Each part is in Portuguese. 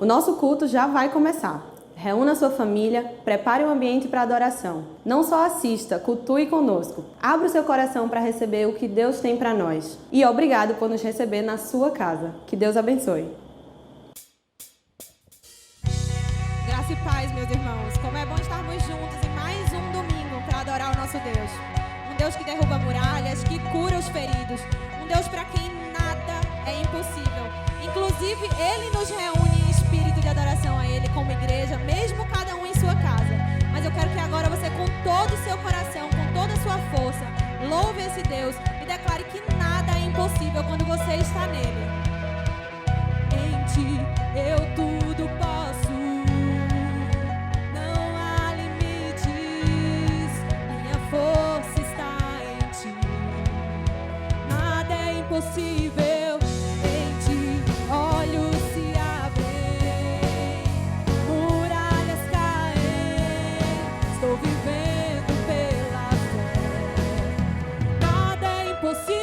O nosso culto já vai começar. Reúna sua família, prepare o ambiente para adoração. Não só assista, cultue conosco. Abra o seu coração para receber o que Deus tem para nós. E obrigado por nos receber na sua casa. Que Deus abençoe. Graça e paz, meus irmãos. Como é bom estarmos juntos em mais um domingo para adorar o nosso Deus. Um Deus que derruba muralhas, que cura os feridos. Um Deus para quem nada é impossível. Inclusive, Ele nos reúne em espírito de adoração a Ele como igreja, mesmo cada um em sua casa. Mas eu quero que agora você, com todo o seu coração, com toda a sua força, louve esse Deus e declare que nada é impossível quando você está nele. Em Ti eu tudo posso. Não há limites. Minha força está em Ti. Nada é impossível. Olhos se abrem, muralhas caem, estou vivendo pela fé, nada é impossível.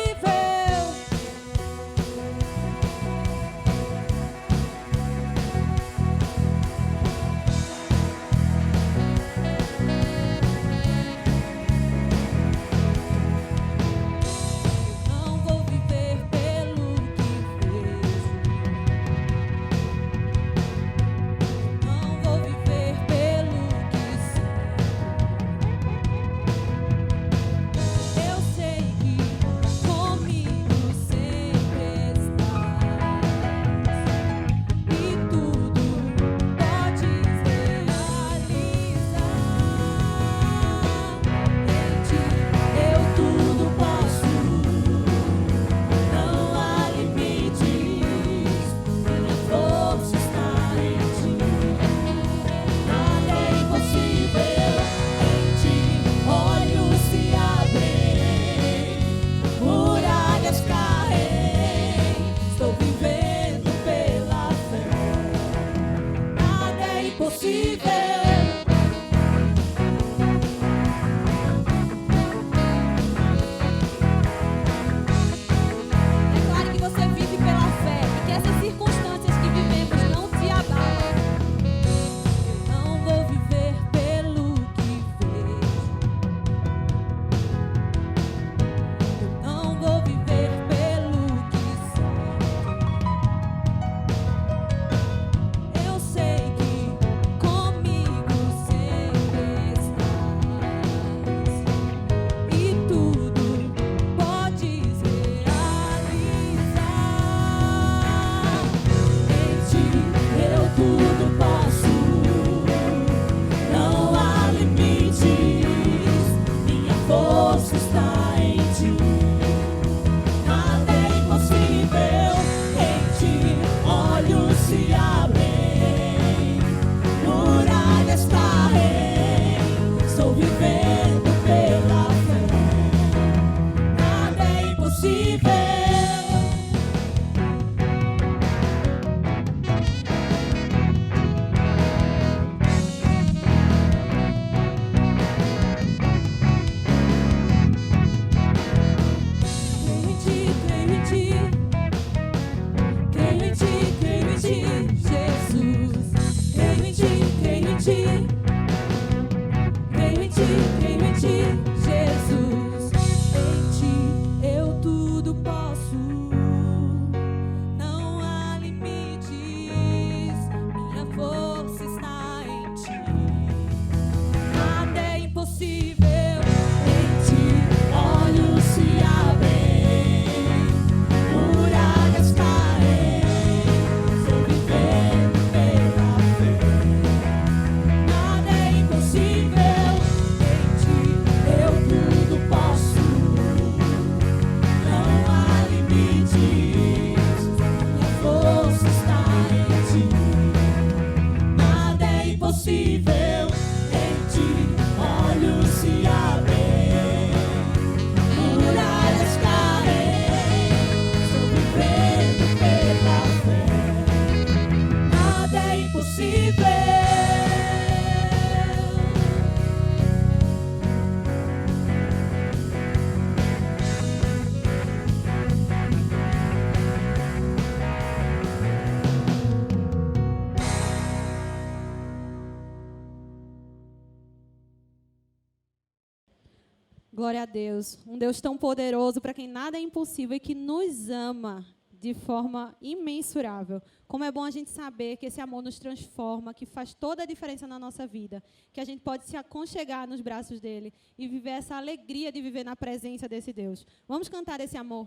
Glória a Deus. Um Deus tão poderoso, para quem nada é impossível e que nos ama de forma imensurável. Como é bom a gente saber que esse amor nos transforma, que faz toda a diferença na nossa vida, que a gente pode se aconchegar nos braços dele e viver essa alegria de viver na presença desse Deus. Vamos cantar esse amor.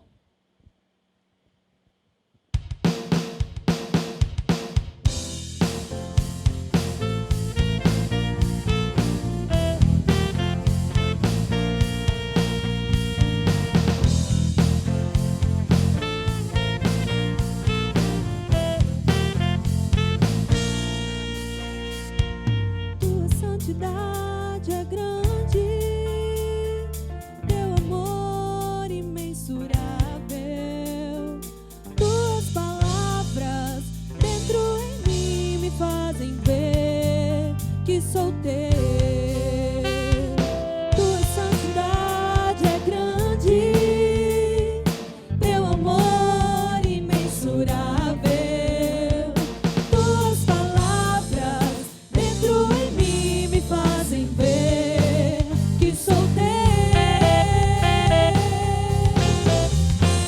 Santidade é grande, teu amor imensurável, tuas palavras dentro em mim me fazem ver que sou teu. Tua santidade é grande, teu amor imensurável, tuas palavras dentro em mim me fazem ver que sou teu.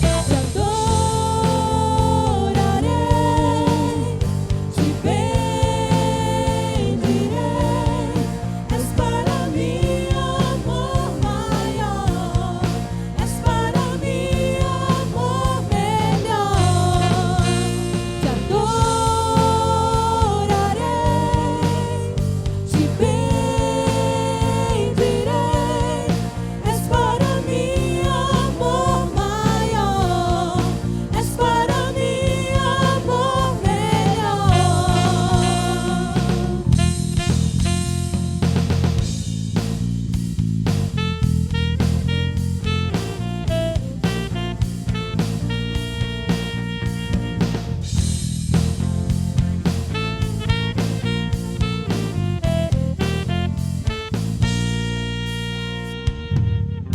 Te adorarei, te bendirei, és para mim amor maior, és para mim amor melhor. Te adorarei, te bendirei, és para mim amor maior, és para mim amor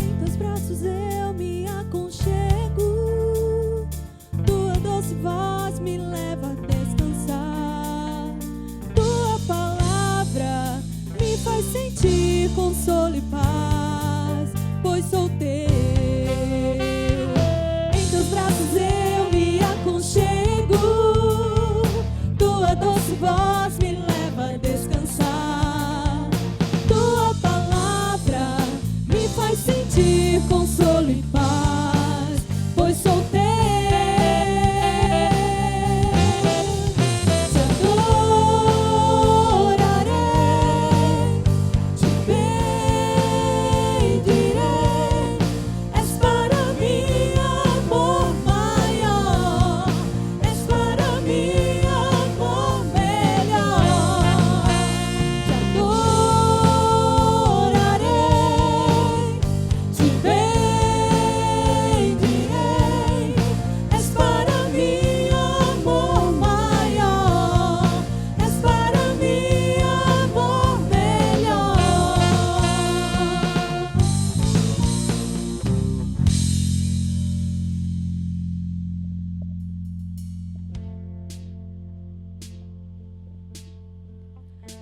Em teus braços eu me aconchego, tua doce voz me leva a descansar, tua palavra me faz sentir consolo e paz, pois sou teu. Em teus braços eu me aconchego, tua doce voz me leva a descansar, tua palavra me faz sentir consolo e paz, pois sou teu. Te adorarei, te bendirei, és para mim amor maior, és para mim amor melhor. Te adorarei, te bendirei, és para mim amor maior, és para mim amor melhor.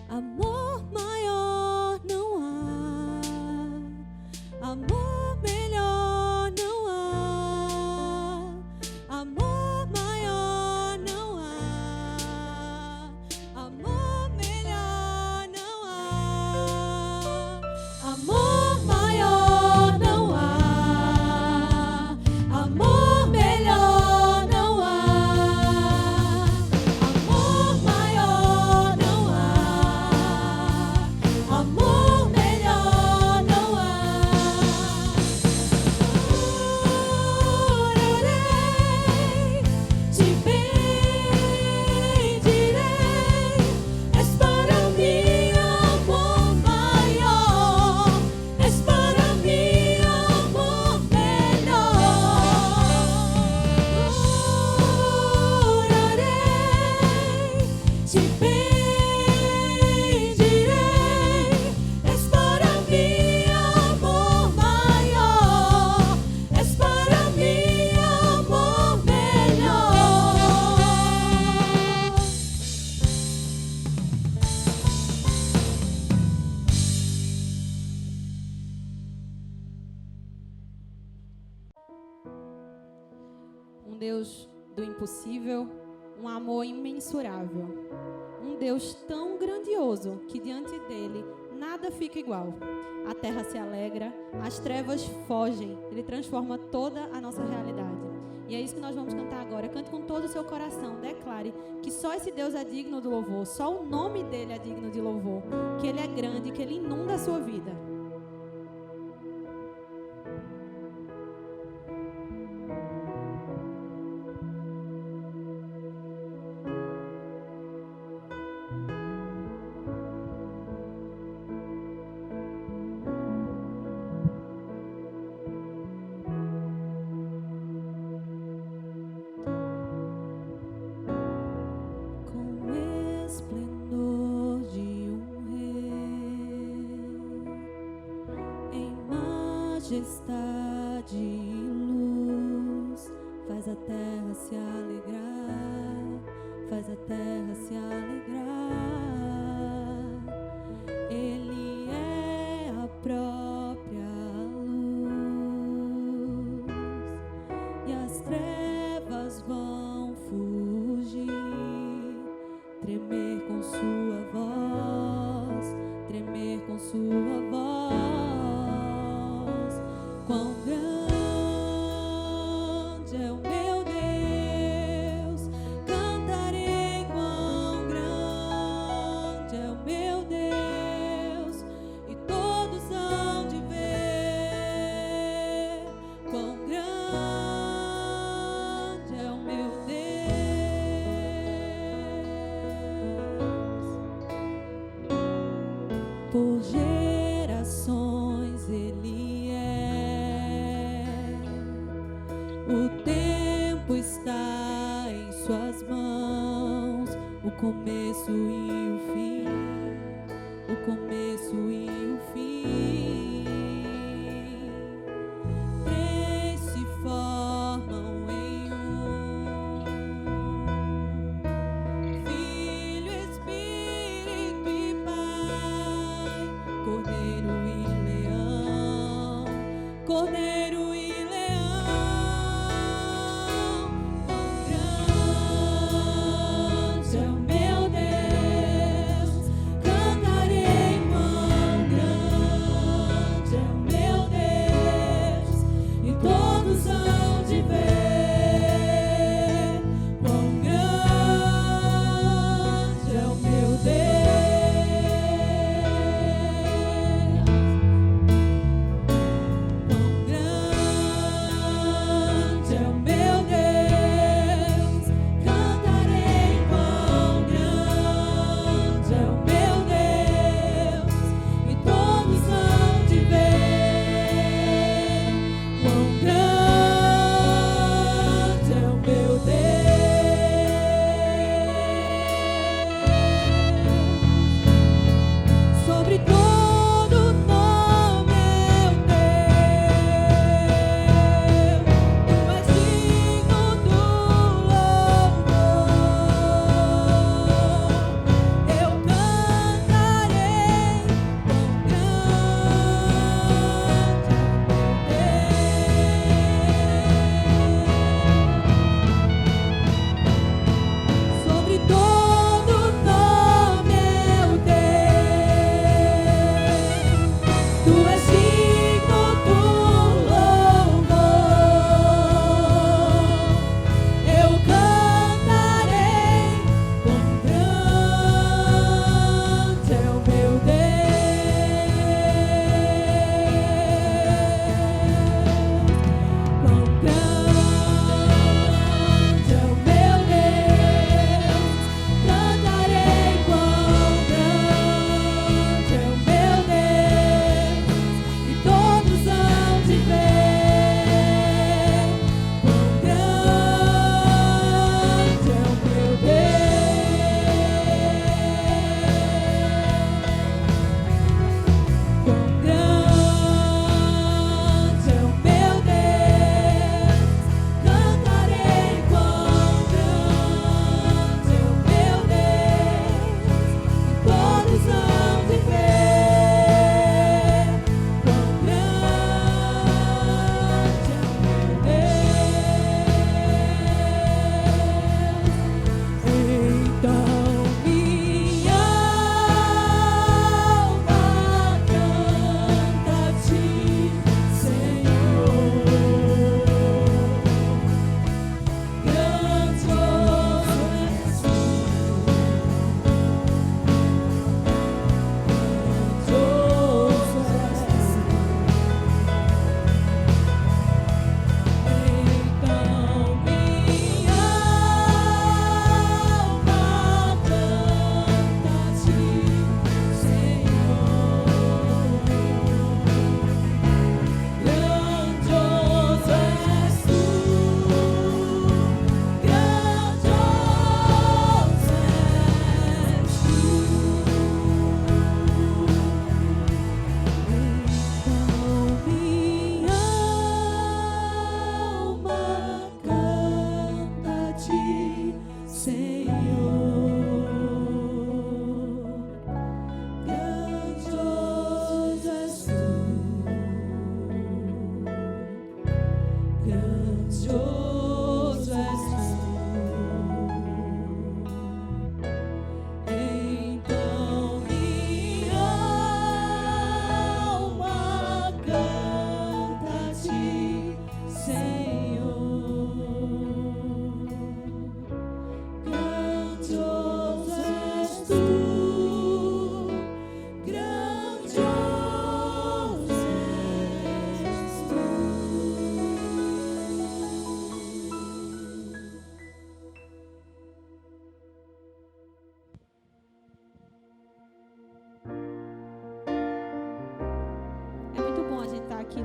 Amor maior não há, amor melhor não há, amor maior não há, amor melhor não há, amor maior não há, amor melhor não há, amor maior não há. Deus do impossível, um amor imensurável. Um Deus tão grandioso que diante dele nada fica igual. A terra se alegra, as trevas fogem, ele transforma toda a nossa realidade. E é isso que nós vamos cantar agora. Cante com todo o seu coração, declare que só esse Deus é digno do louvor, só o nome dele é digno de louvor, que ele é grande, que ele inunda a sua vida. Majestade e luz, faz a terra se alegrar, faz a terra se alegrar. Ele é a própria luz e as trevas vão fugir, tremer com sua voz, tremer com sua voz. Quão grande é o meu Deus, cantarei quão grande é o meu Deus, e todos hão de ver quão grande é o meu Deus. Por gerações ele o tempo está em suas mãos, o começo e o fim, o começo e o fim. Três se formam em um, Filho, Espírito e Pai, Cordeiro e Leão, Cordeiro e meu Deus, cantarei quão grande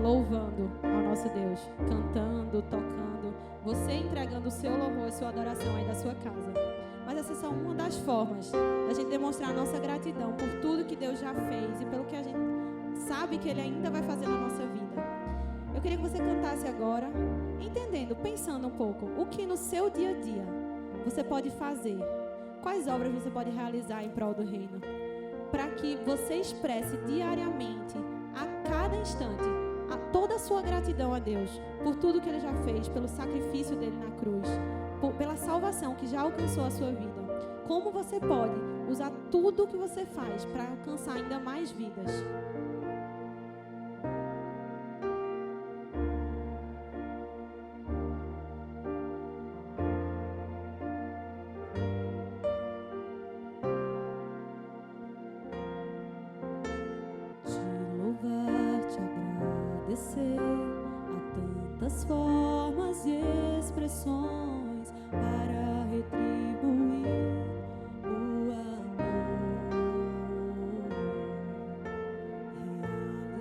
louvando ao nosso Deus, cantando, tocando, você entregando o seu louvor e sua adoração aí da sua casa. Mas essa é só uma das formas da gente demonstrar a nossa gratidão por tudo que Deus já fez e pelo que a gente sabe que Ele ainda vai fazer na nossa vida. Eu queria que você cantasse agora, entendendo, pensando um pouco, o que no seu dia a dia você pode fazer, quais obras você pode realizar em prol do reino, para que você expresse diariamente, a cada instante, toda a sua gratidão a Deus, por tudo que Ele já fez, pelo sacrifício dEle na cruz, pela salvação que já alcançou a sua vida. Como você pode usar tudo o que você faz para alcançar ainda mais vidas? Há tantas formas e expressões para retribuir o amor,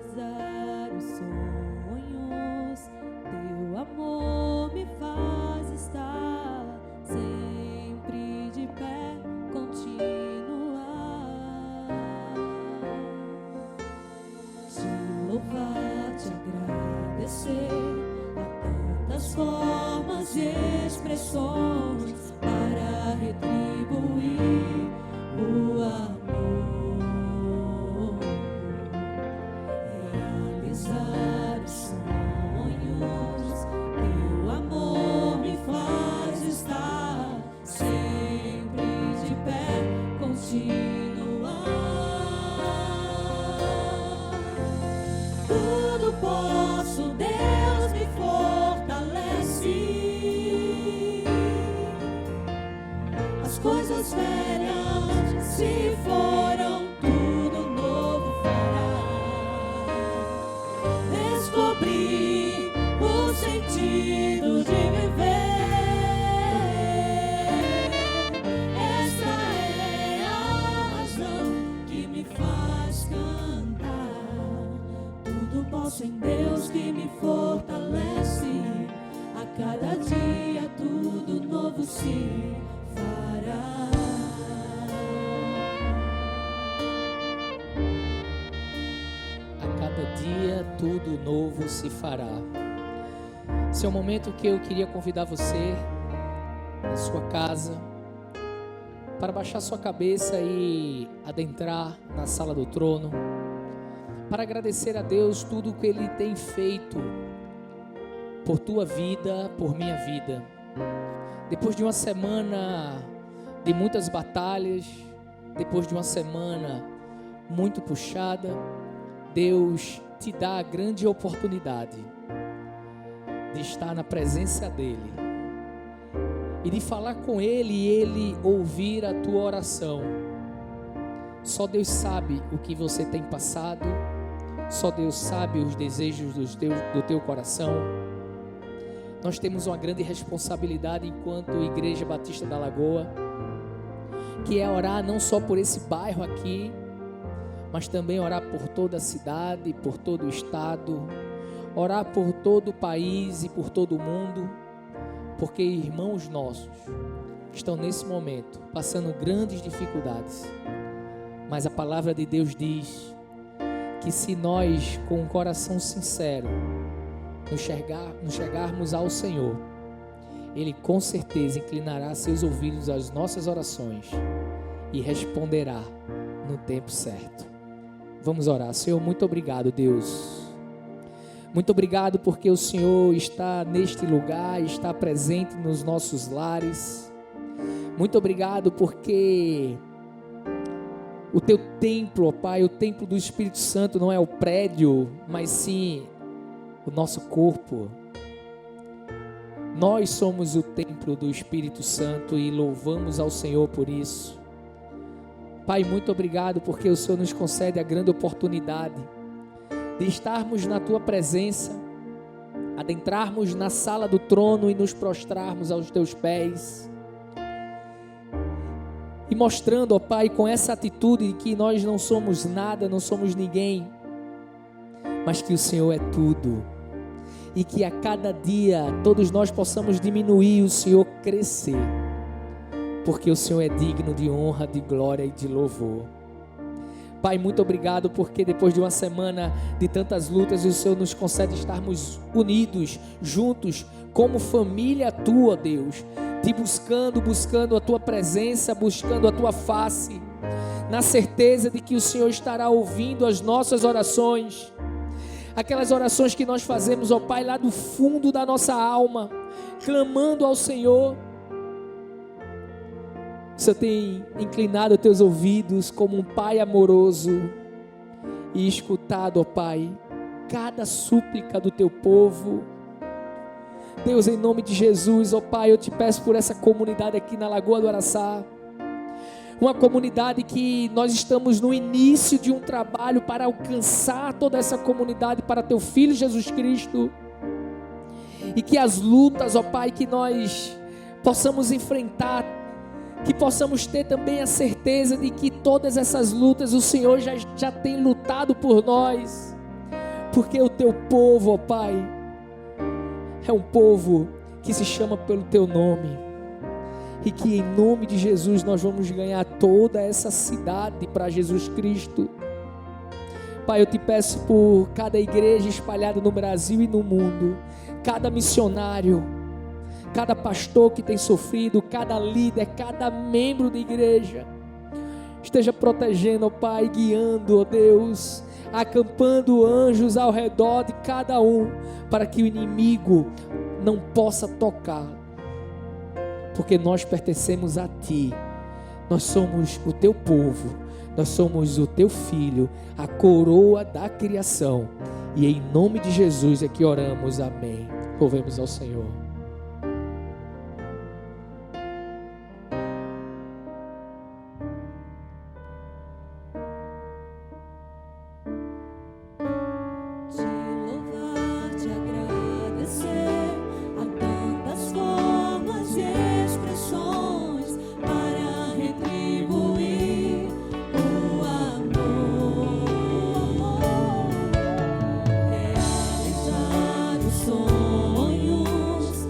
realizar os sonhos. Teu amor me faz estar sempre de pé, continuar, te louvar, te agradecer. Há tantas formas e expressões para retribuir o amor, realizar os sonhos. Teu amor me faz estar sempre de pé, continuar. Tudo posso, Deus me fortalece. As coisas velhas se foram, tudo novo fará. Descobri o sentido de viver. Essa é a razão que me faz cantar. Tudo posso em Deus que me fortalece. A cada dia tudo novo se fará. A cada dia tudo novo se fará. Esse é o momento que eu queria convidar você, na sua casa, para baixar sua cabeça e adentrar na sala do trono, para agradecer a Deus tudo o que Ele tem feito por tua vida, por minha vida. Depois de uma semana de muitas batalhas, depois de uma semana muito puxada, Deus te dá a grande oportunidade de estar na presença dEle e de falar com Ele e Ele ouvir a tua oração. Só Deus sabe o que você tem passado, só Deus sabe os desejos do teu coração. Nós temos uma grande responsabilidade enquanto Igreja Batista da Lagoa, que é orar não só por esse bairro aqui, mas também orar por toda a cidade, por todo o estado, orar por todo o país e por todo o mundo, porque irmãos nossos estão nesse momento passando grandes dificuldades, mas a palavra de Deus diz que se nós com um coração sincero nos chegarmos ao Senhor, Ele com certeza inclinará seus ouvidos às nossas orações e responderá no tempo certo. Vamos orar. Senhor, muito obrigado, Deus. Muito obrigado porque o Senhor está neste lugar, está presente nos nossos lares. Muito obrigado porque o teu templo, ó Pai, o templo do Espírito Santo não é o prédio, mas sim o nosso corpo. Nós somos o templo do Espírito Santo e louvamos ao Senhor por isso. Pai, muito obrigado porque o Senhor nos concede a grande oportunidade de estarmos na Tua presença, adentrarmos na sala do trono e nos prostrarmos aos Teus pés. E mostrando, ó Pai, com essa atitude de que nós não somos nada, não somos ninguém, mas que o Senhor é tudo. E que a cada dia todos nós possamos diminuir e o Senhor crescer. Porque o Senhor é digno de honra, de glória e de louvor. Pai, muito obrigado porque depois de uma semana de tantas lutas, o Senhor nos concede estarmos unidos, juntos, como família tua, Deus. Te buscando a tua presença, buscando a tua face, na certeza de que o Senhor estará ouvindo as nossas orações. Aquelas orações que nós fazemos, ó Pai, lá do fundo da nossa alma, clamando ao Senhor. O Senhor tem inclinado os teus ouvidos como um Pai amoroso e escutado, ó Pai, cada súplica do teu povo. Deus, em nome de Jesus, ó Pai, eu te peço por essa comunidade aqui na Lagoa do Araçá, uma comunidade que nós estamos no início de um trabalho para alcançar toda essa comunidade para teu Filho Jesus Cristo, e que as lutas, ó Pai, que nós possamos enfrentar, que possamos ter também a certeza de que todas essas lutas o Senhor já tem lutado por nós, porque o teu povo, ó Pai, é um povo que se chama pelo teu nome, e que em nome de Jesus nós vamos ganhar toda essa cidade para Jesus Cristo. Pai, eu te peço por cada igreja espalhada no Brasil e no mundo, cada missionário, cada pastor que tem sofrido, cada líder, cada membro da igreja, esteja protegendo, ó Pai, guiando, ó Deus, acampando anjos ao redor de cada um, para que o inimigo não possa tocar, porque nós pertencemos a Ti, nós somos o Teu povo, nós somos o Teu Filho, a coroa da criação, e em nome de Jesus é que oramos, amém. Louvemos ao Senhor. Sonhos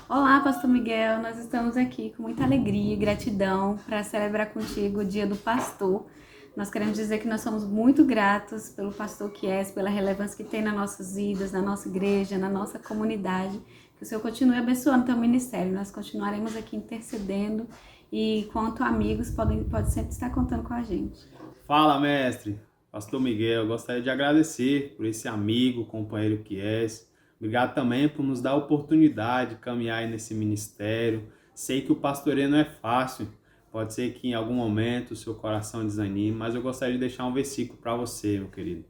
Olá, Pastor Miguel, nós estamos aqui com muita alegria e gratidão para celebrar contigo o Dia do Pastor. Nós queremos dizer que nós somos muito gratos pelo pastor que és, pela relevância que tem nas nossas vidas, na nossa igreja, na nossa comunidade. Que o Senhor continue abençoando o teu ministério. Nós continuaremos aqui intercedendo e, quanto amigos, pode sempre estar contando com a gente. Fala, mestre. Pastor Miguel, gostaria de agradecer por esse amigo, companheiro que és. Obrigado também por nos dar a oportunidade de caminhar aí nesse ministério. Sei que o pastoreio não é fácil. Pode ser que em algum momento o seu coração desanime, mas eu gostaria de deixar um versículo para você, meu querido,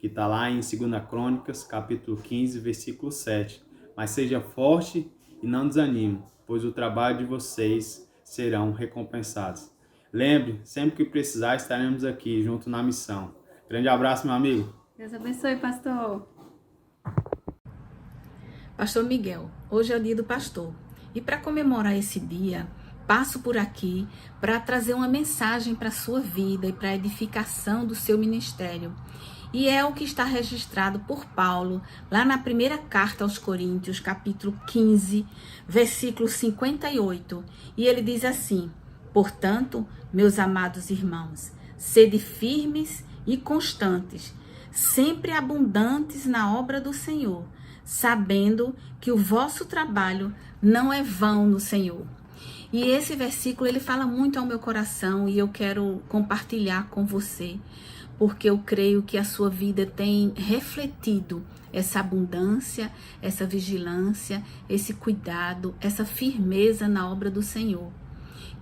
que está lá em 2 Crônicas, capítulo 15, versículo 7. Mas seja forte e não desanime, pois o trabalho de vocês serão recompensados. Lembre, sempre que precisar, estaremos aqui junto na missão. Grande abraço, meu amigo. Deus abençoe, pastor. Pastor Miguel, hoje é o dia do pastor. E para comemorar esse dia, passo por aqui para trazer uma mensagem para a sua vida e para a edificação do seu ministério. E é o que está registrado por Paulo, lá na primeira carta aos Coríntios, capítulo 15, versículo 58. E ele diz assim: portanto, meus amados irmãos, sede firmes e constantes, sempre abundantes na obra do Senhor, sabendo que o vosso trabalho não é vão no Senhor. E esse versículo, ele fala muito ao meu coração e eu quero compartilhar com você, porque eu creio que a sua vida tem refletido essa abundância, essa vigilância, esse cuidado, essa firmeza na obra do Senhor,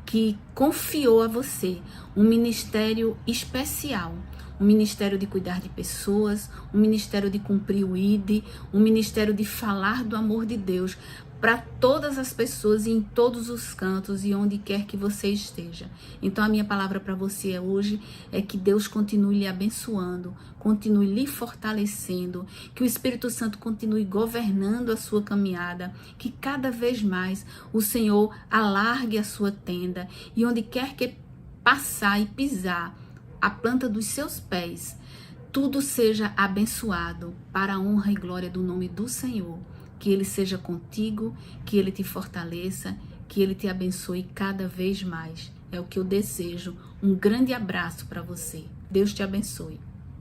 que confiou a você um ministério especial, um ministério de cuidar de pessoas, um ministério de cumprir o ID, um ministério de falar do amor de Deus para todas as pessoas e em todos os cantos e onde quer que você esteja. Então a minha palavra para você hoje é que Deus continue lhe abençoando, continue lhe fortalecendo, que o Espírito Santo continue governando a sua caminhada, que cada vez mais o Senhor alargue a sua tenda e onde quer que passar e pisar a planta dos seus pés, tudo seja abençoado para a honra e glória do nome do Senhor. Que Ele seja contigo, que Ele te fortaleça, que Ele te abençoe cada vez mais. É o que eu desejo. Um grande abraço para você. Deus te abençoe.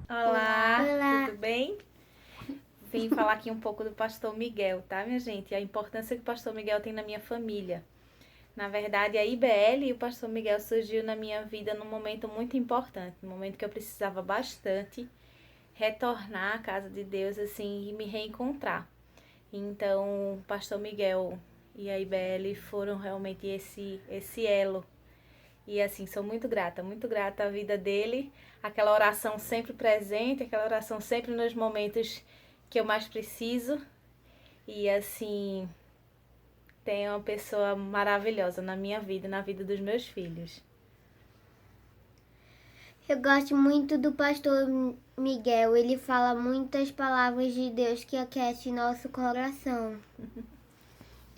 Olá, tudo bem? Vim falar aqui um pouco do pastor Miguel, tá, minha gente? A importância que o pastor Miguel tem na minha família. Na verdade, a IBL e o pastor Miguel surgiu na minha vida num momento muito importante, num momento que eu precisava bastante retornar à casa de Deus, assim, e me reencontrar. Então, o pastor Miguel e a IBL foram realmente esse elo. E assim, sou muito grata à vida dele, aquela oração sempre presente, aquela oração sempre nos momentos que eu mais preciso. E assim, tem uma pessoa maravilhosa na minha vida, na vida dos meus filhos. Eu gosto muito do pastor Miguel, ele fala muitas palavras de Deus que aquecem nosso coração.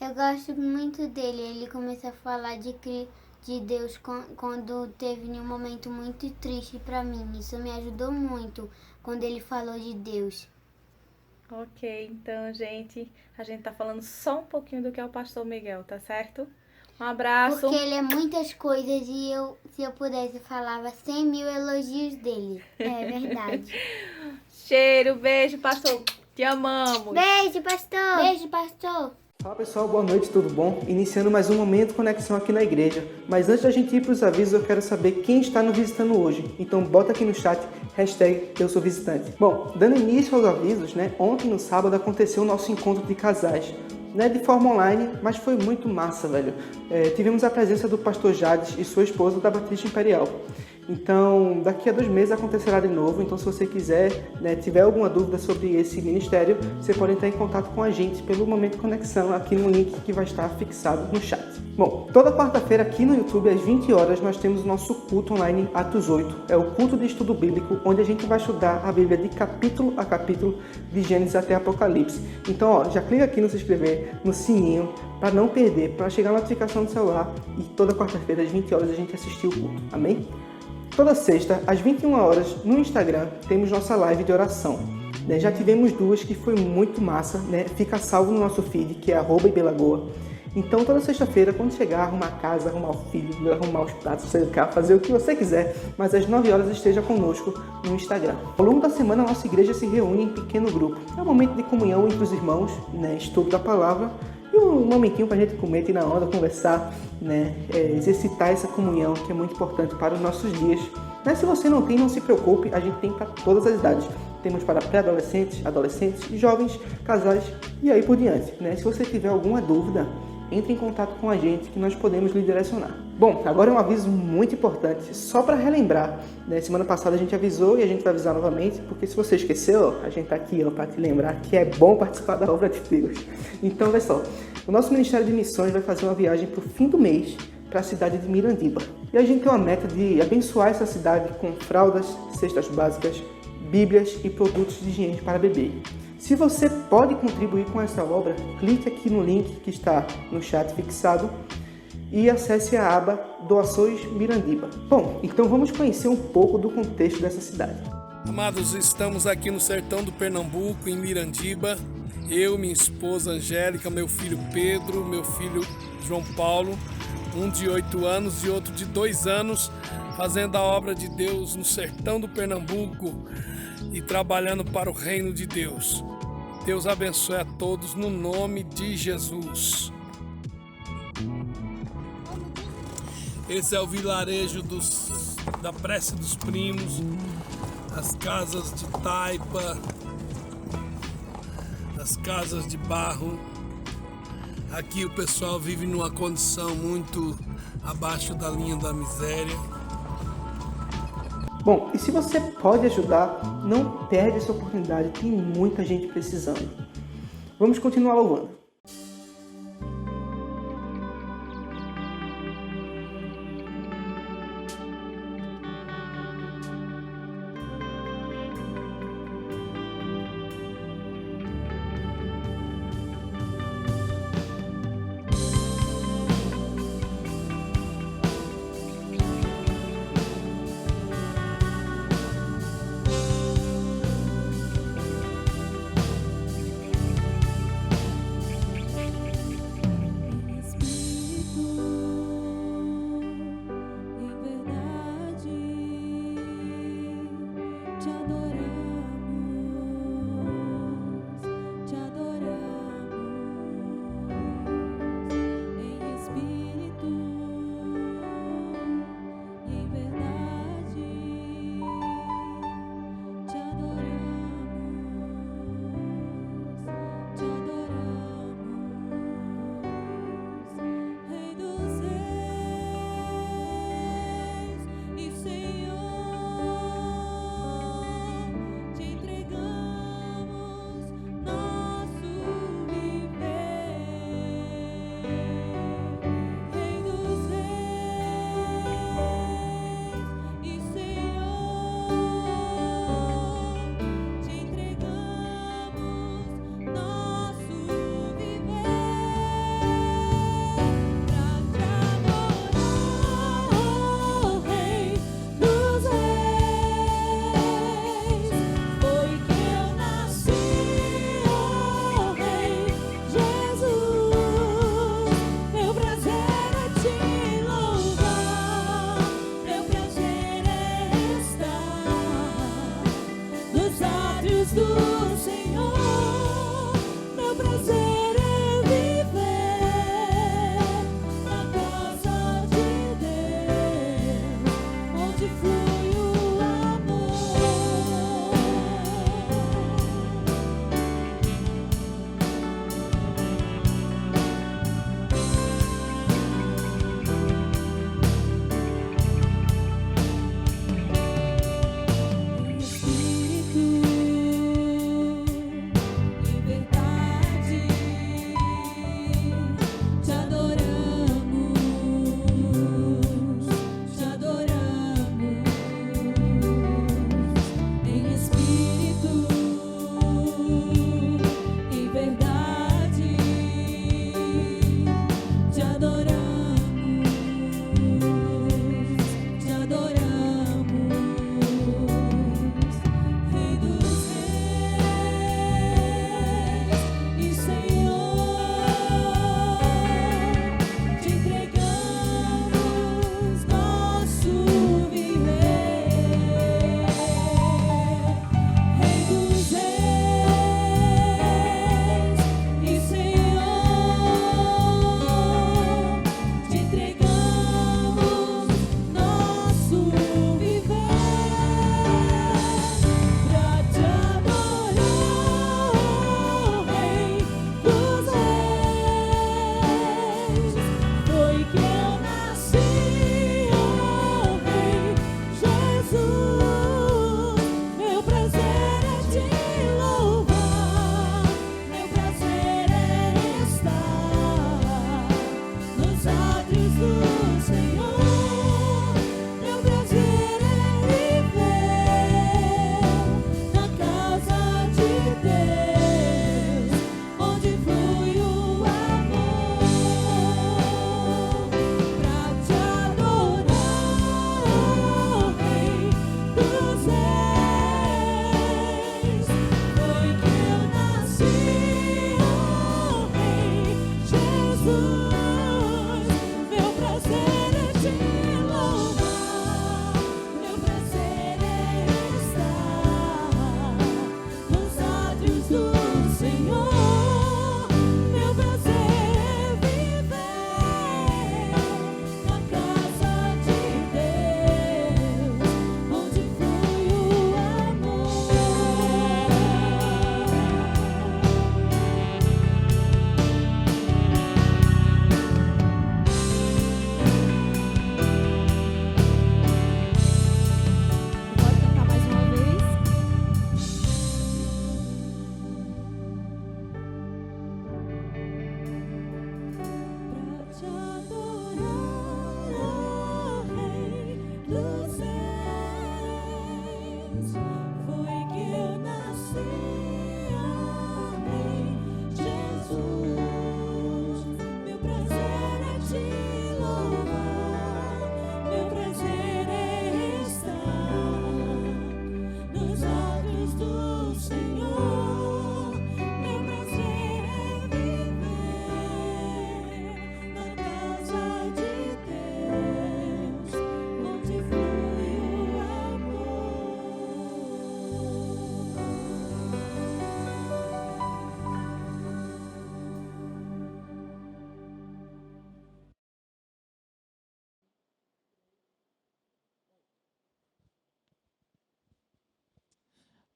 Eu gosto muito dele, ele começou a falar de Deus quando teve um momento muito triste para mim. Isso me ajudou muito quando ele falou de Deus. Ok, então, gente, a gente tá falando só um pouquinho do que é o pastor Miguel, tá certo? Um abraço. Porque ele é muitas coisas e se eu pudesse, falava 100.000 elogios dele. É verdade. Cheiro, beijo, pastor. Te amamos. Beijo, pastor. Beijo, pastor. Fala pessoal, boa noite, tudo bom? Iniciando mais um Momento Conexão aqui na igreja. Mas antes da gente ir para os avisos, eu quero saber quem está nos visitando hoje. Então bota aqui no chat, #EuSouVisitante. Bom, dando início aos avisos, ontem no sábado aconteceu o nosso encontro de casais. Não é de forma online, mas foi muito massa, velho. Tivemos a presença do pastor Jades e sua esposa da Batista Imperial. Então, daqui a 2 meses acontecerá de novo. Então, se você quiser, tiver alguma dúvida sobre esse ministério, você pode entrar em contato com a gente pelo Momento Conexão, aqui no link que vai estar fixado no chat. Bom, toda quarta-feira aqui no YouTube, às 20 horas, nós temos o nosso culto online Atos 8. É o culto de estudo bíblico, onde a gente vai estudar a Bíblia de capítulo a capítulo, de Gênesis até Apocalipse. Então, já clica aqui no se inscrever, no sininho, para não perder, para chegar a notificação no celular. E toda quarta-feira, às 20 horas, a gente assistir o culto. Amém? Toda sexta, às 21 horas, no Instagram, temos nossa live de oração. Já tivemos 2 que foi muito massa, fica salvo no nosso feed, que é @ibelagoa. Então toda sexta-feira, quando chegar, arrumar a casa, arrumar o filho, arrumar os pratos, secar, fazer o que você quiser, mas às 9 horas esteja conosco no Instagram. Ao longo da semana, a nossa igreja se reúne em pequeno grupo. É um momento de comunhão entre os irmãos, né, estudo da palavra, e um momentinho para a gente comer, ir na onda, conversar, né, exercitar essa comunhão que é muito importante para os nossos dias. Mas se você não tem, não se preocupe, a gente tem para todas as idades. Temos para pré-adolescentes, adolescentes, jovens, casais e aí por diante, né? Se você tiver alguma dúvida, entre em contato com a gente que nós podemos lhe direcionar. Bom, agora é um aviso muito importante, só para relembrar, né? Semana passada a gente avisou e a gente vai avisar novamente, porque se você esqueceu, a gente está aqui para te lembrar que é bom participar da obra de Deus. Então, olha só, o nosso Ministério de Missões vai fazer uma viagem para o fim do mês para a cidade de Mirandiba. E a gente tem uma meta de abençoar essa cidade com fraldas, cestas básicas, bíblias e produtos de higiene para bebê. Se você pode contribuir com essa obra, clique aqui no link que está no chat fixado e acesse a aba Doações Mirandiba. Bom, então vamos conhecer um pouco do contexto dessa cidade. Amados, estamos aqui no sertão do Pernambuco, em Mirandiba. Eu, minha esposa Angélica, meu filho Pedro, meu filho João Paulo, um de 8 anos e outro de 2 anos, fazendo a obra de Deus no sertão do Pernambuco e trabalhando para o reino de Deus. Deus abençoe a todos no nome de Jesus. Esse é o vilarejo da Prece dos Primos, as casas de taipa, as casas de barro. Aqui o pessoal vive numa condição muito abaixo da linha da miséria. Bom, e se você pode ajudar, não perde essa oportunidade, tem muita gente precisando. Vamos continuar louvando.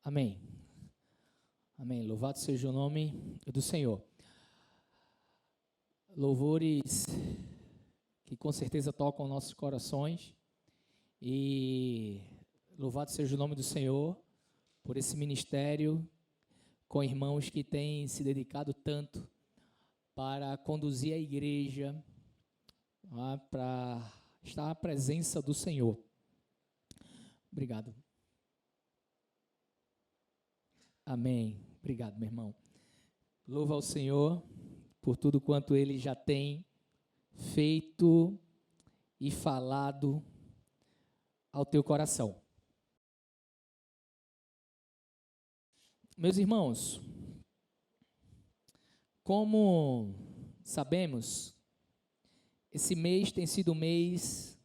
Amém. Amém. Louvado seja o nome do Senhor. Louvores que com certeza tocam nossos corações. E louvado seja o nome do Senhor por esse ministério com irmãos que têm se dedicado tanto para conduzir a igreja para estar à presença do Senhor. Obrigado. Amém. Obrigado, meu irmão. Louva ao Senhor por tudo quanto Ele já tem feito e falado ao teu coração. Meus irmãos, como sabemos, esse mês tem sido um mês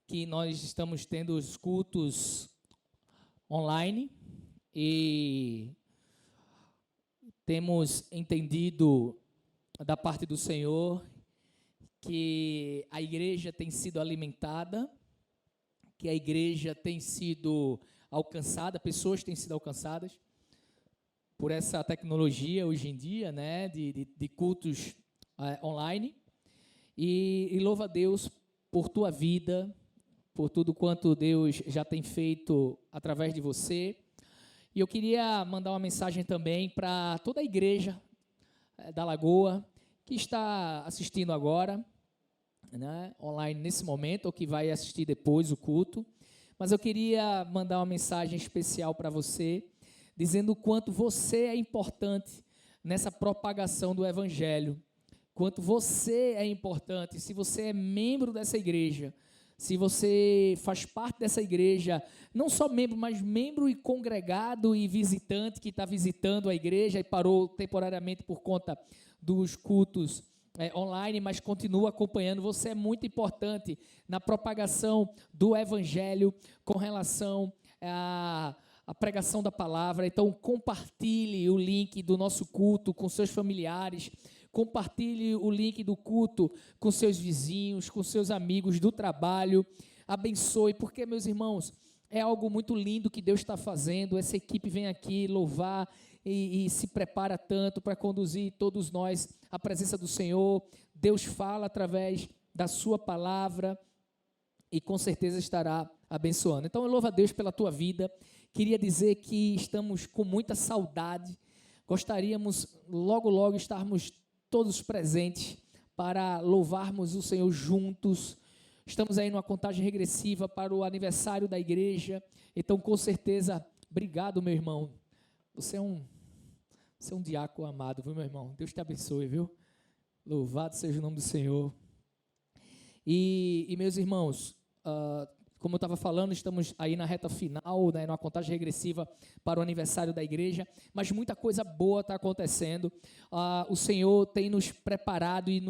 que nós estamos tendo os cultos online e temos entendido da parte do Senhor que a igreja tem sido alimentada, que a igreja tem sido alcançada, pessoas têm sido alcançadas por essa tecnologia hoje em dia, né, de cultos online. E louva a Deus por tua vida, por tudo quanto Deus já tem feito através de você. E eu queria mandar uma mensagem também para toda a igreja da Lagoa que está assistindo agora, né, online nesse momento, ou que vai assistir depois o culto. Mas eu queria mandar uma mensagem especial para você, dizendo o quanto você é importante nessa propagação do Evangelho, quanto você é importante, se você é membro dessa igreja, se você faz parte dessa igreja, não só membro, mas membro e congregado e visitante que está visitando a igreja e parou temporariamente por conta dos cultos online, mas continua acompanhando. Você é muito importante na propagação do Evangelho com relação à pregação da palavra. Então, compartilhe o link do nosso culto com seus familiares, compartilhe o link do culto com seus vizinhos, com seus amigos do trabalho. Abençoe, porque, meus irmãos, é algo muito lindo que Deus está fazendo. Essa equipe vem aqui louvar e se prepara tanto para conduzir todos nós à presença do Senhor. Deus fala através da sua palavra e com certeza estará abençoando. Então eu louvo a Deus pela tua vida. Queria dizer que estamos com muita saudade. Gostaríamos logo, logo estarmos todos presentes para louvarmos o Senhor juntos. Estamos aí numa contagem regressiva para o aniversário da igreja. Então, com certeza, obrigado, meu irmão. Você é um diácono amado, viu, meu irmão? Deus te abençoe, viu? Louvado seja o nome do Senhor. E meus irmãos, como eu estava falando, estamos aí na reta final, né, numa contagem regressiva para o aniversário da igreja, mas muita coisa boa está acontecendo. O Senhor tem nos preparado e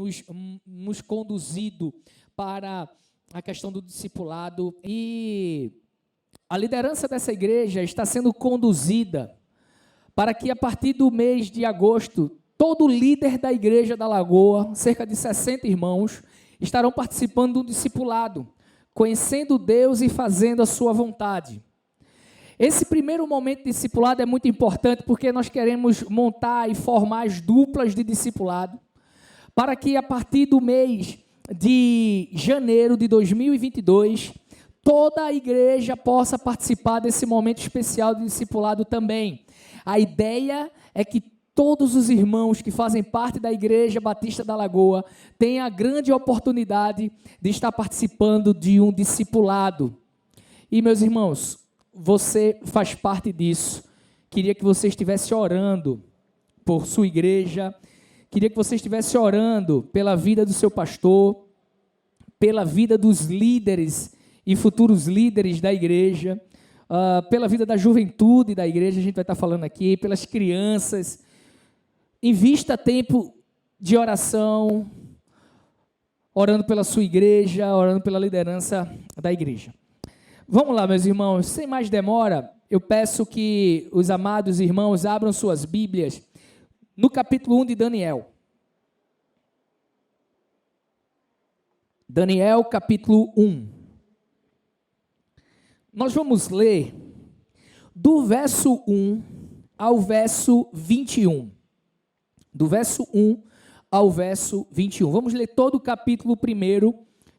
nos conduzido para a questão do discipulado. E a liderança dessa igreja está sendo conduzida para que a partir do mês de agosto, todo líder da igreja da Lagoa, cerca de 60 irmãos, estarão participando do discipulado, conhecendo Deus e fazendo a sua vontade. Esse primeiro momento de discipulado é muito importante porque nós queremos montar e formar as duplas de discipulado, para que a partir do mês de janeiro de 2022, toda a igreja possa participar desse momento especial de discipulado também. A ideia é que todos os irmãos que fazem parte da Igreja Batista da Lagoa tenham a grande oportunidade de estar participando de um discipulado. E, meus irmãos, você faz parte disso. Queria que você estivesse orando por sua igreja, queria que você estivesse orando pela vida do seu pastor, pela vida dos líderes e futuros líderes da igreja, pela vida da juventude da igreja, a gente vai estar falando aqui, pelas crianças. Invista tempo de oração, orando pela sua igreja, orando pela liderança da igreja. Vamos lá, meus irmãos, sem mais demora, eu peço que os amados irmãos abram suas Bíblias no capítulo 1 de Daniel. Daniel, capítulo 1. Nós vamos ler do verso 1 ao verso 21. Do verso 1 ao verso 21. Vamos ler todo o capítulo 1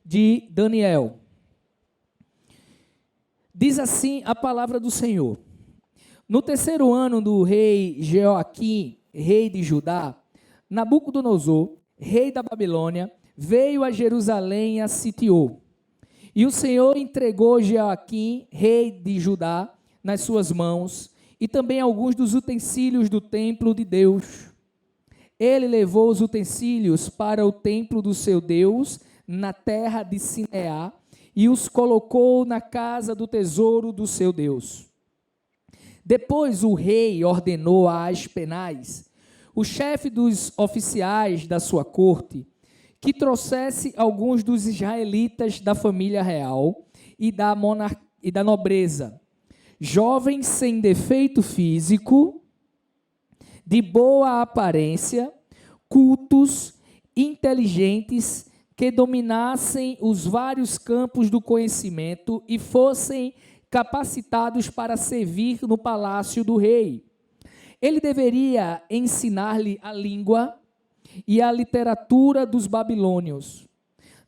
de Daniel. Diz assim a palavra do Senhor. No terceiro ano do rei Jeoaquim, rei de Judá, Nabucodonosor, rei da Babilônia, veio a Jerusalém e a sitiou. E o Senhor entregou Jeoaquim, rei de Judá, nas suas mãos, e também alguns dos utensílios do templo de Deus. Ele levou os utensílios para o templo do seu Deus, na terra de Sineá, e os colocou na casa do tesouro do seu Deus. Depois o rei ordenou a Aspenaz, o chefe dos oficiais da sua corte, que trouxesse alguns dos israelitas da família real e da nobreza, jovens sem defeito físico, de boa aparência, cultos, inteligentes, que dominassem os vários campos do conhecimento e fossem capacitados para servir no palácio do rei. Ele deveria ensinar-lhe a língua e a literatura dos babilônios.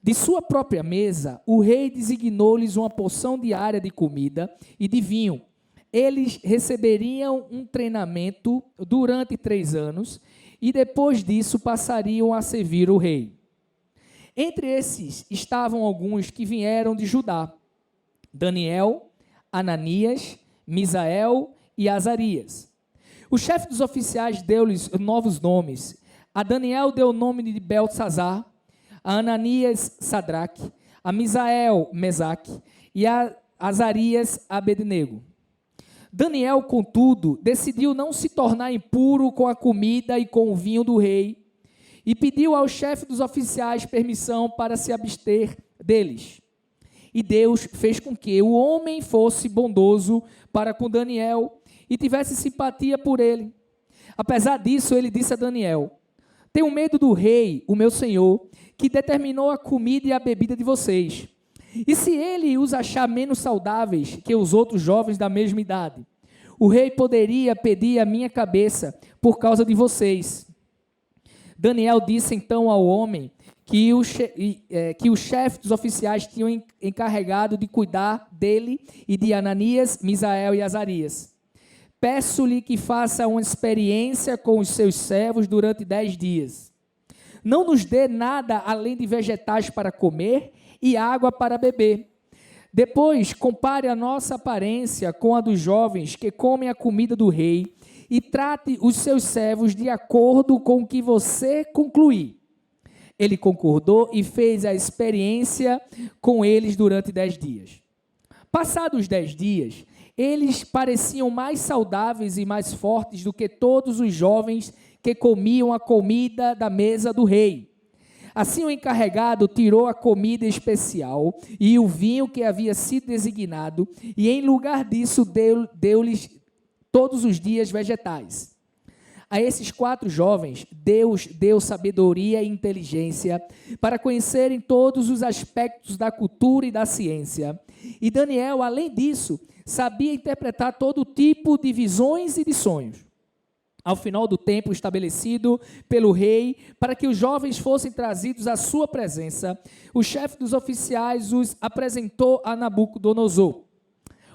De sua própria mesa, o rei designou-lhes uma porção diária de comida e de vinho. Eles receberiam um treinamento durante 3 anos e depois disso passariam a servir o rei. Entre esses estavam alguns que vieram de Judá: Daniel, Ananias, Misael e Azarias. O chefe dos oficiais deu-lhes novos nomes. A Daniel deu o nome de Beltesazar, a Ananias, Sadraque, a Misael, Mesaque, e a Azarias, Abednego. Daniel, contudo, decidiu não se tornar impuro com a comida e com o vinho do rei, e pediu ao chefe dos oficiais permissão para se abster deles. E Deus fez com que o homem fosse bondoso para com Daniel e tivesse simpatia por ele. Apesar disso, ele disse a Daniel: tenho medo do rei, o meu senhor, que determinou a comida e a bebida de vocês. E se ele os achar menos saudáveis que os outros jovens da mesma idade, o rei poderia pedir a minha cabeça por causa de vocês. Daniel disse então ao homem que o chefe dos oficiais tinha encarregado de cuidar dele e de Ananias, Misael e Azarias: peço-lhe que faça uma experiência com os seus servos durante 10 dias. Não nos dê nada além de vegetais para comer e água para beber. Depois, compare a nossa aparência com a dos jovens que comem a comida do rei e trate os seus servos de acordo com o que você concluir. Ele concordou e fez a experiência com eles durante 10 dias. Passados 10 dias, eles pareciam mais saudáveis e mais fortes do que todos os jovens que comiam a comida da mesa do rei. Assim o encarregado tirou a comida especial e o vinho que havia sido designado, e em lugar disso deu-lhes todos os dias vegetais. A esses 4 jovens, Deus deu sabedoria e inteligência para conhecerem todos os aspectos da cultura e da ciência. E Daniel, além disso, sabia interpretar todo tipo de visões e de sonhos. Ao final do tempo estabelecido pelo rei, para que os jovens fossem trazidos à sua presença, o chefe dos oficiais os apresentou a Nabucodonosor.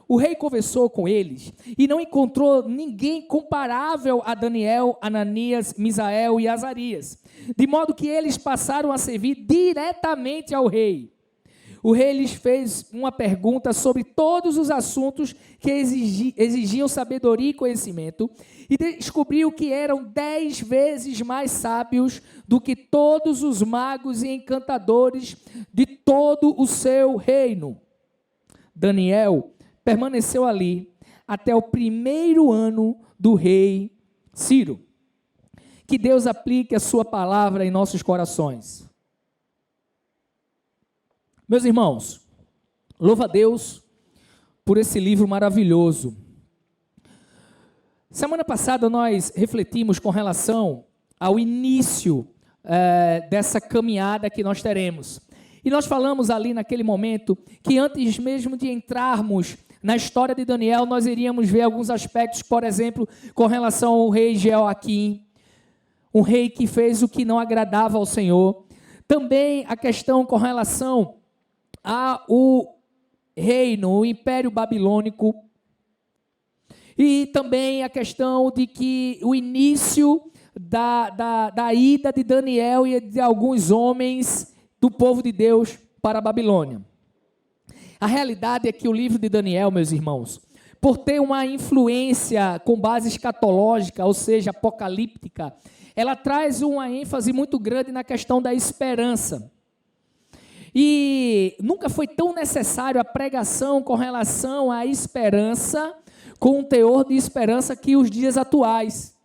O rei conversou com eles e não encontrou ninguém comparável a Daniel, Ananias, Misael e Azarias, de modo que eles passaram a servir diretamente ao rei. O rei lhes fez uma pergunta sobre todos os assuntos que exigiam sabedoria e conhecimento, e descobriu que eram 10 vezes mais sábios do que todos os magos e encantadores de todo o seu reino. Daniel permaneceu ali até o 1º ano do rei Ciro. Que Deus aplique a sua palavra em nossos corações. Meus irmãos, louva a Deus por esse livro maravilhoso. Semana passada nós refletimos com relação ao início dessa caminhada que nós teremos. E nós falamos ali naquele momento que antes mesmo de entrarmos na história de Daniel, nós iríamos ver alguns aspectos, por exemplo, com relação ao rei Jeoaquim, um rei que fez o que não agradava ao Senhor. Também a questão com relação ao reino, o Império Babilônico. E também a questão de que o início da ida de Daniel e de alguns homens do povo de Deus para a Babilônia. A realidade é que o livro de Daniel, meus irmãos, por ter uma influência com base escatológica, ou seja, apocalíptica, ela traz uma ênfase muito grande na questão da esperança. E nunca foi tão necessário a pregação com relação à esperança, com um teor de esperança, que os dias atuais.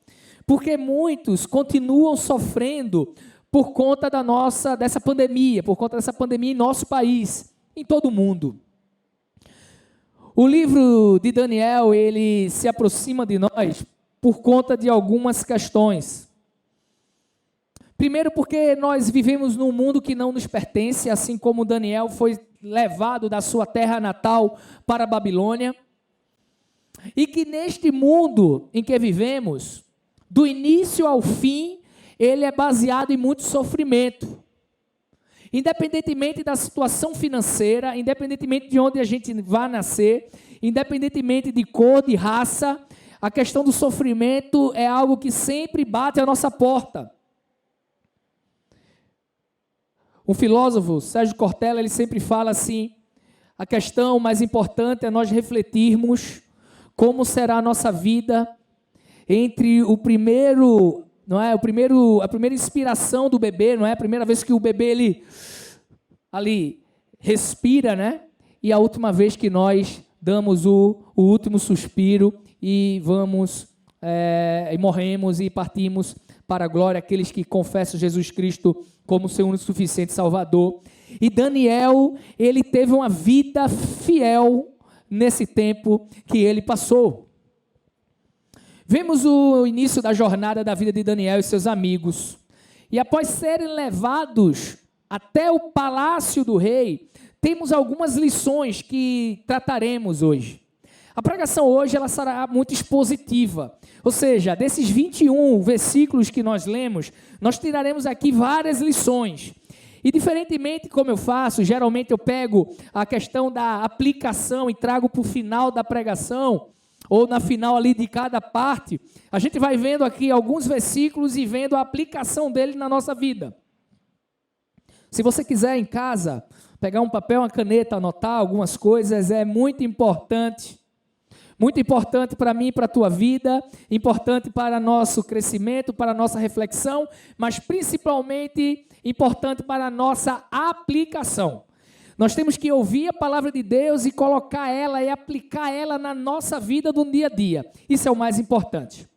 Porque muitos continuam sofrendo por conta dessa pandemia, por conta dessa pandemia em nosso país, em todo o mundo. O livro de Daniel, ele se aproxima de nós por conta de algumas questões. Primeiro, porque nós vivemos num mundo que não nos pertence, assim como Daniel foi levado da sua terra natal para a Babilônia. E que neste mundo em que vivemos, do início ao fim, ele é baseado em muito sofrimento. Independentemente da situação financeira, independentemente de onde a gente vai nascer, independentemente de cor, de raça, a questão do sofrimento é algo que sempre bate à nossa porta. Um filósofo, Sérgio Cortella, ele sempre fala assim: a questão mais importante é nós refletirmos como será a nossa vida entre a primeira inspiração do bebê, não é? A primeira vez que o bebê ele ali respira, né? E a última vez que nós damos o último suspiro e e morremos e partimos para a glória, aqueles que confessam Jesus Cristo como seu único suficiente Salvador. E Daniel, ele teve uma vida fiel nesse tempo que ele passou. Vemos o início da jornada da vida de Daniel e seus amigos. E após serem levados até o palácio do rei, temos algumas lições que trataremos hoje. A pregação hoje ela será muito expositiva. Ou seja, desses 21 versículos que nós lemos, nós tiraremos aqui várias lições. E diferentemente como eu faço, geralmente eu pego a questão da aplicação e trago para o final da pregação, ou na final ali de cada parte, a gente vai vendo aqui alguns versículos e vendo a aplicação dele na nossa vida. Se você quiser em casa pegar um papel, uma caneta, anotar algumas coisas, é muito importante para mim e para a tua vida, importante para nosso crescimento, para a nossa reflexão, mas principalmente importante para a nossa aplicação. Nós temos que ouvir a palavra de Deus e colocar ela e aplicar ela na nossa vida do dia a dia. Isso é o mais importante.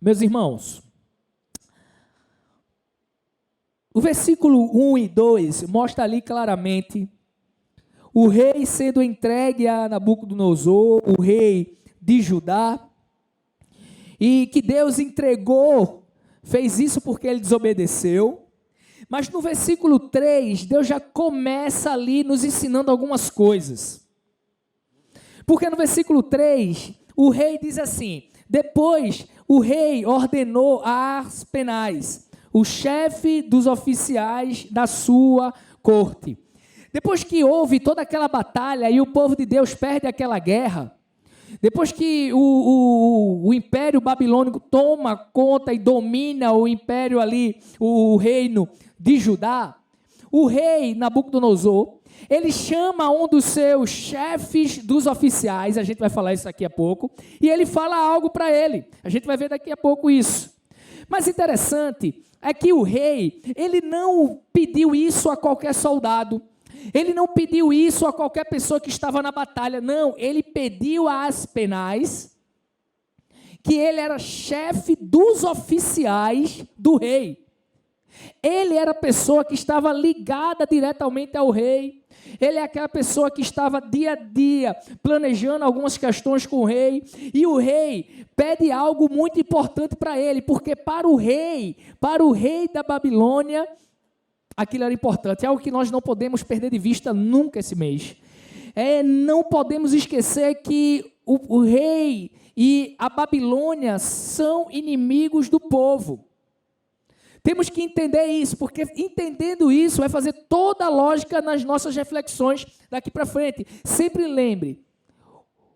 Meus irmãos, o versículo 1 e 2 mostra ali claramente o rei sendo entregue a Nabucodonosor, o rei de Judá, e que Deus entregou, fez isso porque ele desobedeceu. Mas no versículo 3, Deus já começa ali nos ensinando algumas coisas. Porque no versículo 3, o rei diz assim: depois o rei ordenou a Aspenaz, o chefe dos oficiais da sua corte. Depois que houve toda aquela batalha e o povo de Deus perde aquela guerra, depois que o Império Babilônico toma conta e domina o império ali, o reino de Judá, o rei Nabucodonosor, ele chama um dos seus chefes dos oficiais, a gente vai falar isso daqui a pouco, e ele fala algo para ele, a gente vai ver daqui a pouco isso. Mas interessante é que o rei, ele não pediu isso a qualquer soldado, ele não pediu isso a qualquer pessoa que estava na batalha, não, ele pediu a Aspenaz, que ele era chefe dos oficiais do rei. Ele era a pessoa que estava ligada diretamente ao rei. Ele é aquela pessoa que estava dia a dia planejando algumas questões com o rei. E o rei pede algo muito importante para ele, porque para o rei da Babilônia, aquilo era importante. É algo que nós não podemos perder de vista nunca esse mês. Não podemos esquecer que o rei e a Babilônia são inimigos do povo. Temos que entender isso, porque entendendo isso vai fazer toda a lógica nas nossas reflexões daqui para frente. Sempre lembre,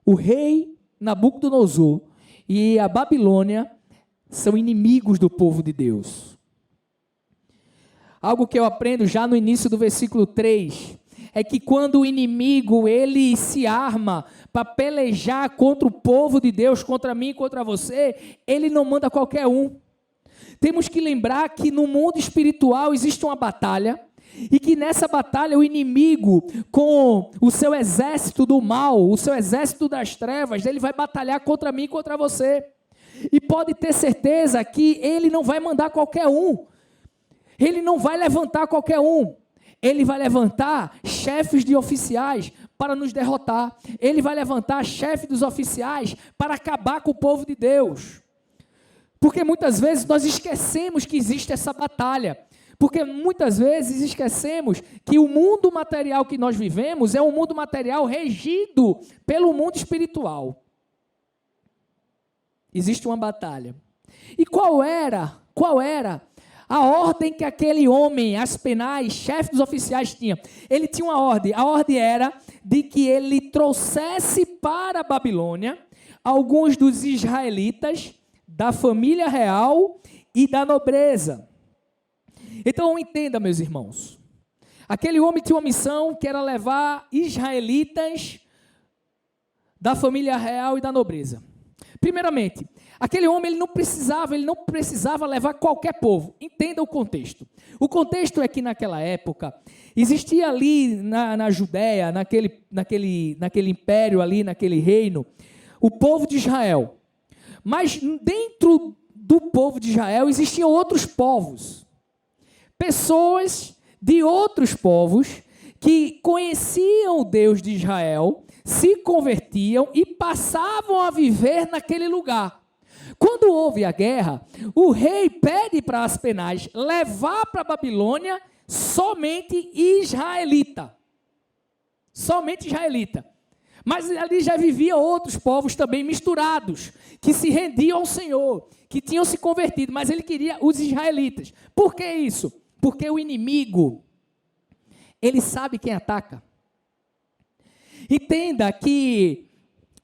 o rei Nabucodonosor e a Babilônia são inimigos do povo de Deus. Algo que eu aprendo já no início do versículo 3 é que quando o inimigo ele se arma para pelejar contra o povo de Deus, contra mim, contra você, ele não manda qualquer um. Temos que lembrar que no mundo espiritual existe uma batalha e que nessa batalha o inimigo, com o seu exército do mal, o seu exército das trevas, ele vai batalhar contra mim e contra você. E pode ter certeza que ele não vai mandar qualquer um. Ele não vai levantar qualquer um. Ele vai levantar chefes de oficiais para nos derrotar. Ele vai levantar chefe dos oficiais para acabar com o povo de Deus. Porque muitas vezes nós esquecemos que existe essa batalha. Porque muitas vezes esquecemos que o mundo material que nós vivemos é um mundo material regido pelo mundo espiritual. Existe uma batalha. E qual era a ordem que aquele homem, Aspenaz, chefe dos oficiais, tinha? Ele tinha uma ordem. A ordem era de que ele trouxesse para a Babilônia alguns dos israelitas da família real e da nobreza. Então entenda, meus irmãos, aquele homem tinha uma missão que era levar israelitas da família real e da nobreza. Primeiramente, aquele homem ele não precisava levar qualquer povo. Entenda o contexto. O contexto é que naquela época existia ali na Judéia, naquele império ali, naquele reino, o povo de Israel. Mas dentro do povo de Israel existiam outros povos. Pessoas de outros povos que conheciam o Deus de Israel, se convertiam e passavam a viver naquele lugar. Quando houve a guerra, o rei pede para Aspenaz levar para a Babilônia somente israelita. Somente israelita. Mas ali já viviam outros povos também misturados, que se rendiam ao Senhor, que tinham se convertido, mas ele queria os israelitas. Por que isso? Porque o inimigo, ele sabe quem ataca. Entenda que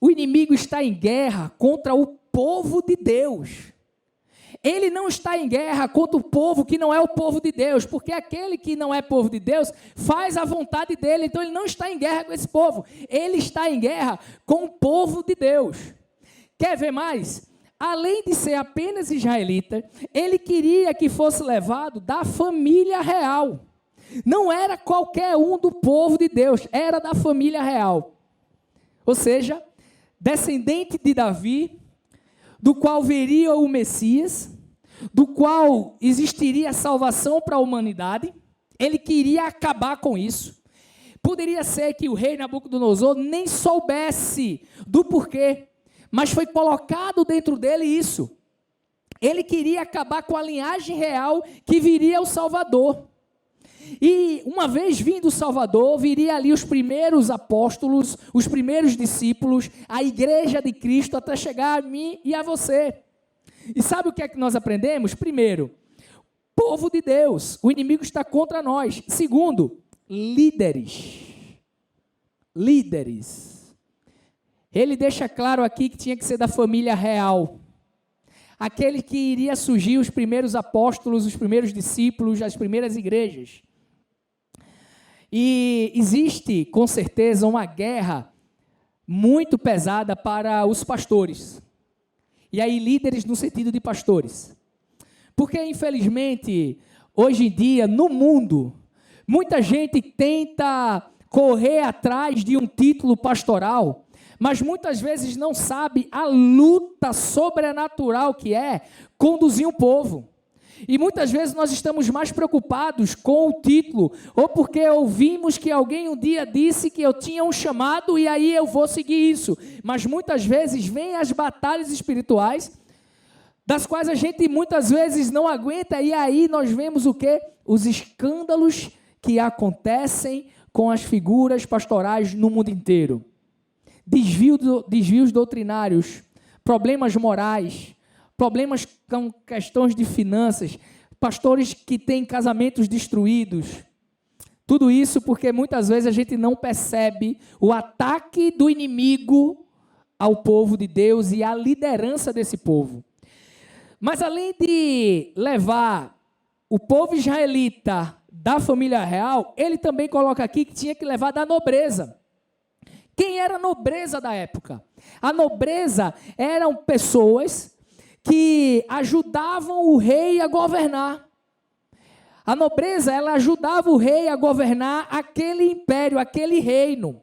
o inimigo está em guerra contra o povo de Deus. Ele não está em guerra contra o povo que não é o povo de Deus, porque aquele que não é povo de Deus faz a vontade dele, então ele não está em guerra com esse povo, ele está em guerra com o povo de Deus. Quer ver mais? Além de ser apenas israelita, ele queria que fosse levado da família real. Não era qualquer um do povo de Deus, era da família real. Ou seja, descendente de Davi, do qual viria o Messias, do qual existiria salvação para a humanidade. Ele queria acabar com isso. Poderia ser que o rei Nabucodonosor nem soubesse do porquê, mas foi colocado dentro dele isso. Ele queria acabar com a linhagem real que viria o Salvador. E uma vez vindo o Salvador, viria ali os primeiros apóstolos, os primeiros discípulos, a igreja de Cristo, até chegar a mim e a você. E sabe o que é que nós aprendemos? Primeiro, povo de Deus, o inimigo está contra nós. Segundo, líderes. Líderes. Ele deixa claro aqui que tinha que ser da família real. Aquele que iria surgir os primeiros apóstolos, os primeiros discípulos, as primeiras igrejas. E existe, com certeza, uma guerra muito pesada para os pastores. E aí, líderes no sentido de pastores. Porque, infelizmente, hoje em dia, no mundo, muita gente tenta correr atrás de um título pastoral, mas muitas vezes não sabe a luta sobrenatural que é conduzir um povo. E muitas vezes nós estamos mais preocupados com o título, ou porque ouvimos que alguém um dia disse que eu tinha um chamado e aí eu vou seguir isso. Mas muitas vezes vêm as batalhas espirituais das quais a gente muitas vezes não aguenta, e aí nós vemos o quê? Os escândalos que acontecem com as figuras pastorais no mundo inteiro. Desvios doutrinários, problemas morais, problemas com questões de finanças, pastores que têm casamentos destruídos. Tudo isso porque muitas vezes a gente não percebe o ataque do inimigo ao povo de Deus e à liderança desse povo. Mas além de levar o povo israelita da família real, ele também coloca aqui que tinha que levar da nobreza. Quem era a nobreza da época? A nobreza eram pessoas que ajudavam o rei a governar. A nobreza, ela ajudava o rei a governar aquele império, aquele reino.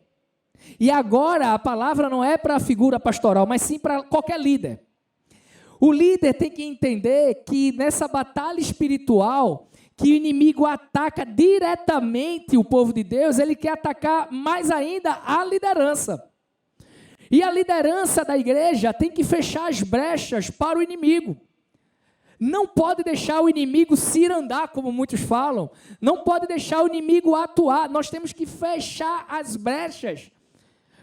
E agora a palavra não é para a figura pastoral, mas sim para qualquer líder. O líder tem que entender que nessa batalha espiritual, que o inimigo ataca diretamente o povo de Deus, ele quer atacar mais ainda a liderança. E a liderança da igreja tem que fechar as brechas para o inimigo. Não pode deixar o inimigo cirandar, como muitos falam. Não pode deixar o inimigo atuar. Nós temos que fechar as brechas,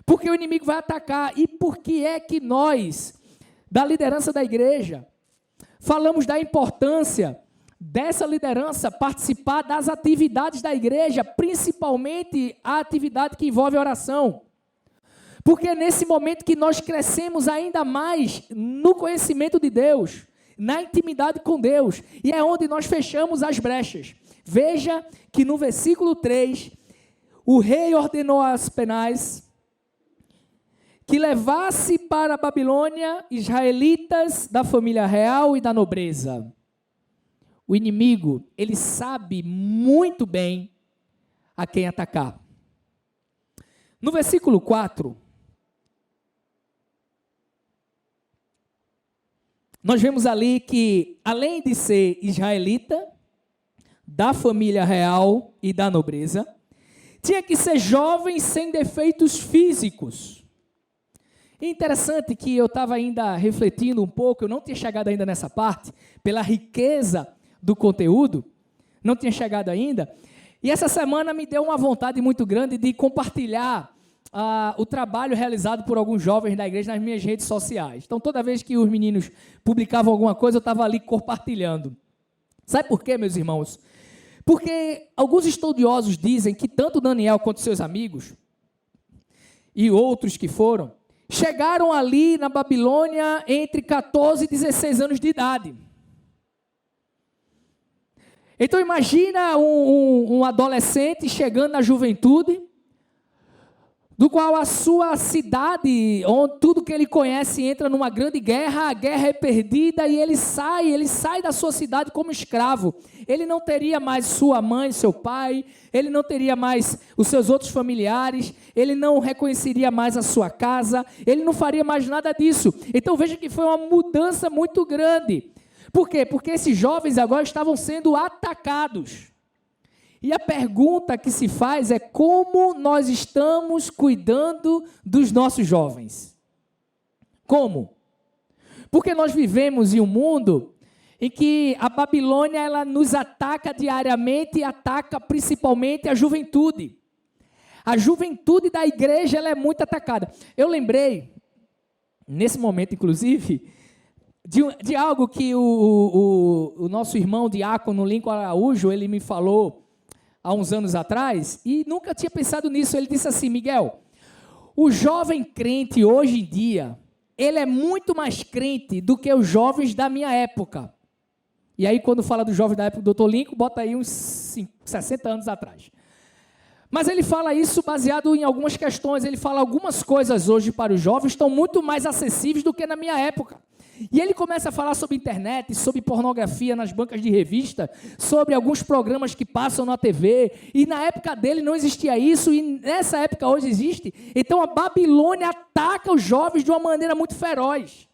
porque o inimigo vai atacar. E por que é que nós, da liderança da igreja, falamos da importância dessa liderança participar das atividades da igreja, principalmente a atividade que envolve oração? Porque é nesse momento que nós crescemos ainda mais no conhecimento de Deus, na intimidade com Deus, e é onde nós fechamos as brechas. Veja que no versículo 3, o rei ordenou aos Penais que levasse para a Babilônia israelitas da família real e da nobreza. O inimigo, ele sabe muito bem a quem atacar. No versículo 4, nós vemos ali que, além de ser israelita, da família real e da nobreza, tinha que ser jovem sem defeitos físicos. É interessante que eu estava ainda refletindo um pouco, eu não tinha chegado ainda nessa parte, pela riqueza do conteúdo, não tinha chegado ainda, e essa semana me deu uma vontade muito grande de compartilhar o trabalho realizado por alguns jovens da igreja nas minhas redes sociais. Então, toda vez que os meninos publicavam alguma coisa, eu estava ali compartilhando. Sabe por quê, meus irmãos? Porque alguns estudiosos dizem que tanto Daniel quanto seus amigos, e outros que foram, chegaram ali na Babilônia entre 14 e 16 anos de idade. Então imagina um adolescente chegando na juventude, do qual a sua cidade, onde tudo que ele conhece entra numa grande guerra, a guerra é perdida e ele sai da sua cidade como escravo. Ele não teria mais sua mãe, seu pai, ele não teria mais os seus outros familiares, ele não reconheceria mais a sua casa, ele não faria mais nada disso. Então veja que foi uma mudança muito grande. Por quê? Porque esses jovens agora estavam sendo atacados. E a pergunta que se faz é como nós estamos cuidando dos nossos jovens? Como? Porque nós vivemos em um mundo em que a Babilônia ela nos ataca diariamente e ataca principalmente a juventude. A juventude da igreja ela é muito atacada. Eu lembrei, nesse momento inclusive, de algo que o nosso irmão diácono Lincoln Araújo, ele me falou há uns anos atrás, e nunca tinha pensado nisso. Ele disse assim: Miguel, o jovem crente hoje em dia, ele é muito mais crente do que os jovens da minha época. E aí quando fala dos jovens da época do Dr. Lincoln, bota aí uns 60 anos atrás. Mas ele fala isso baseado em algumas questões, ele fala algumas coisas hoje para os jovens estão muito mais acessíveis do que na minha época. E ele começa a falar sobre internet, sobre pornografia nas bancas de revista, sobre alguns programas que passam na TV, e na época dele não existia isso, e nessa época hoje existe. Então a Babilônia ataca os jovens de uma maneira muito feroz.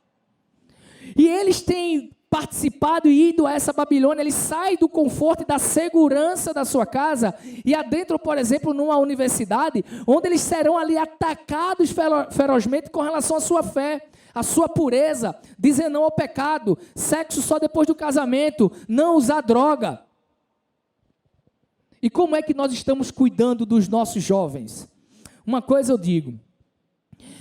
E eles têm participado e ido a essa Babilônia, ele sai do conforto e da segurança da sua casa e adentram, por exemplo, numa universidade, onde eles serão ali atacados ferozmente com relação à sua fé, à sua pureza, dizer não ao pecado, sexo só depois do casamento, não usar droga. E como é que nós estamos cuidando dos nossos jovens? Uma coisa eu digo,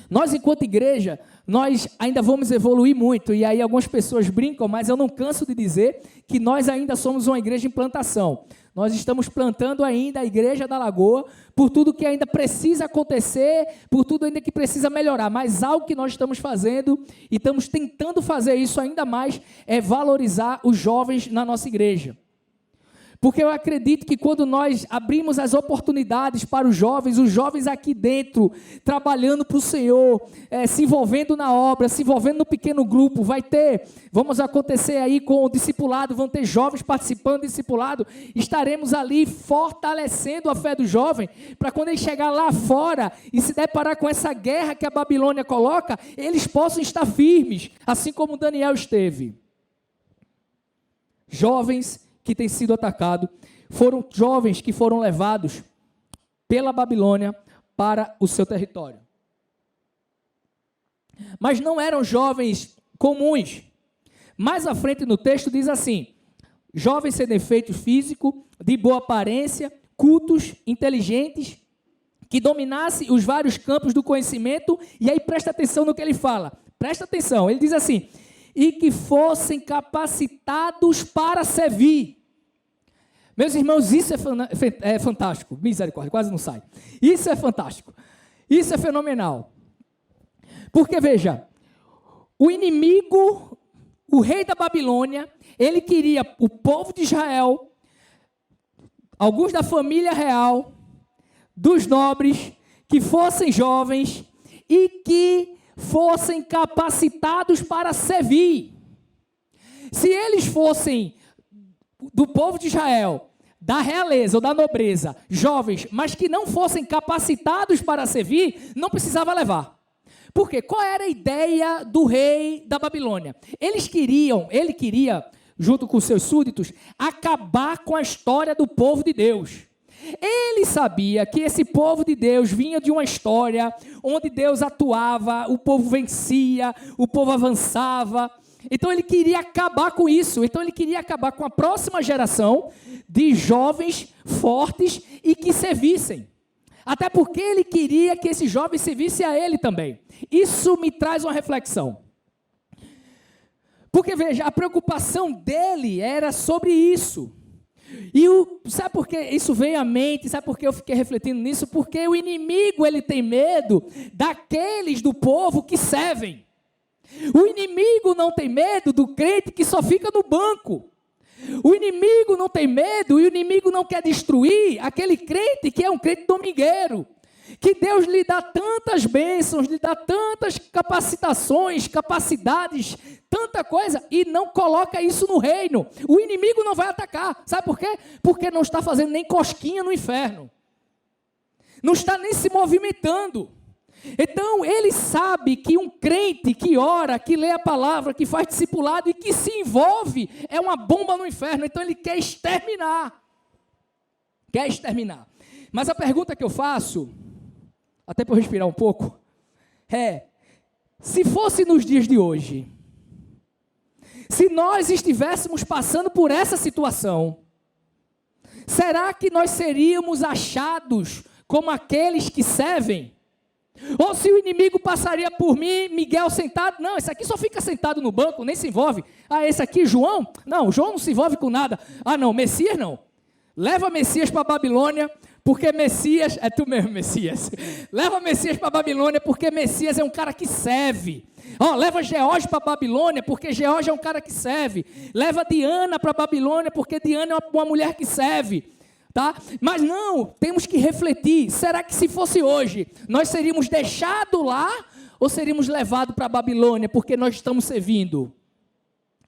nós enquanto igreja, nós ainda vamos evoluir muito, e aí algumas pessoas brincam, mas eu não canso de dizer que nós ainda somos uma igreja em plantação. Nós estamos plantando ainda a igreja da Lagoa, por tudo que ainda precisa acontecer, por tudo ainda que precisa melhorar, mas algo que nós estamos fazendo, e estamos tentando fazer isso ainda mais, é valorizar os jovens na nossa igreja. Porque eu acredito que quando nós abrimos as oportunidades para os jovens aqui dentro, trabalhando para o Senhor, se envolvendo na obra, se envolvendo no pequeno grupo, vamos acontecer aí com o discipulado, vão ter jovens participando do discipulado, estaremos ali fortalecendo a fé do jovem, para quando ele chegar lá fora e se deparar com essa guerra que a Babilônia coloca, eles possam estar firmes, assim como Daniel esteve. Jovens que tem sido atacado, foram jovens que foram levados pela Babilônia para o seu território. Mas não eram jovens comuns. Mais à frente no texto diz assim, jovens sem defeito físico, de boa aparência, cultos, inteligentes, que dominassem os vários campos do conhecimento, e aí presta atenção no que ele fala, presta atenção, ele diz assim, e que fossem capacitados para servir. Meus irmãos, isso é fantástico. Misericórdia, quase não sai. Isso é fantástico. Isso é fenomenal. Porque, veja, o inimigo, o rei da Babilônia, ele queria o povo de Israel, alguns da família real, dos nobres, que fossem jovens e que fossem capacitados para servir. Se eles fossem do povo de Israel, da realeza ou da nobreza, jovens, mas que não fossem capacitados para servir, não precisava levar. Por quê? Qual era a ideia do rei da Babilônia? Ele queria, junto com seus súditos, acabar com a história do povo de Deus. Ele sabia que esse povo de Deus vinha de uma história onde Deus atuava, o povo vencia, o povo avançava. Então ele queria acabar com isso. Então ele queria acabar com a próxima geração de jovens fortes e que servissem. Até porque ele queria que esses jovens servissem a ele também. Isso me traz uma reflexão. Porque veja, a preocupação dele era sobre isso. E sabe por que isso veio à mente? Sabe por que eu fiquei refletindo nisso? Porque o inimigo, ele tem medo daqueles do povo que servem. O inimigo não tem medo do crente que só fica no banco. O inimigo não tem medo e o inimigo não quer destruir aquele crente que é um crente domingueiro. Que Deus lhe dá tantas bênçãos, lhe dá tantas capacitações, capacidades, tanta coisa, e não coloca isso no reino. O inimigo não vai atacar. Sabe por quê? Porque não está fazendo nem cosquinha no inferno. Não está nem se movimentando. Então, ele sabe que um crente que ora, que lê a palavra, que faz discipulado e que se envolve, é uma bomba no inferno. Então, ele quer exterminar. Quer exterminar. Mas a pergunta que eu faço, até para eu respirar um pouco, é, se fosse nos dias de hoje, se nós estivéssemos passando por essa situação, será que nós seríamos achados como aqueles que servem? Ou se o inimigo passaria por mim, Miguel sentado, não, esse aqui só fica sentado no banco, nem se envolve. Ah, esse aqui, João? Não, João não se envolve com nada. Ah, não, Messias não. Leva Messias para a Babilônia, porque Messias, é tu mesmo, Messias. Leva Messias para a Babilônia, porque Messias é um cara que serve. Oh, leva George para a Babilônia, porque George é um cara que serve. Leva Diana para a Babilônia, porque Diana é uma mulher que serve. Tá? Mas não, temos que refletir, será que se fosse hoje, nós seríamos deixados lá, ou seríamos levados para a Babilônia, porque nós estamos servindo?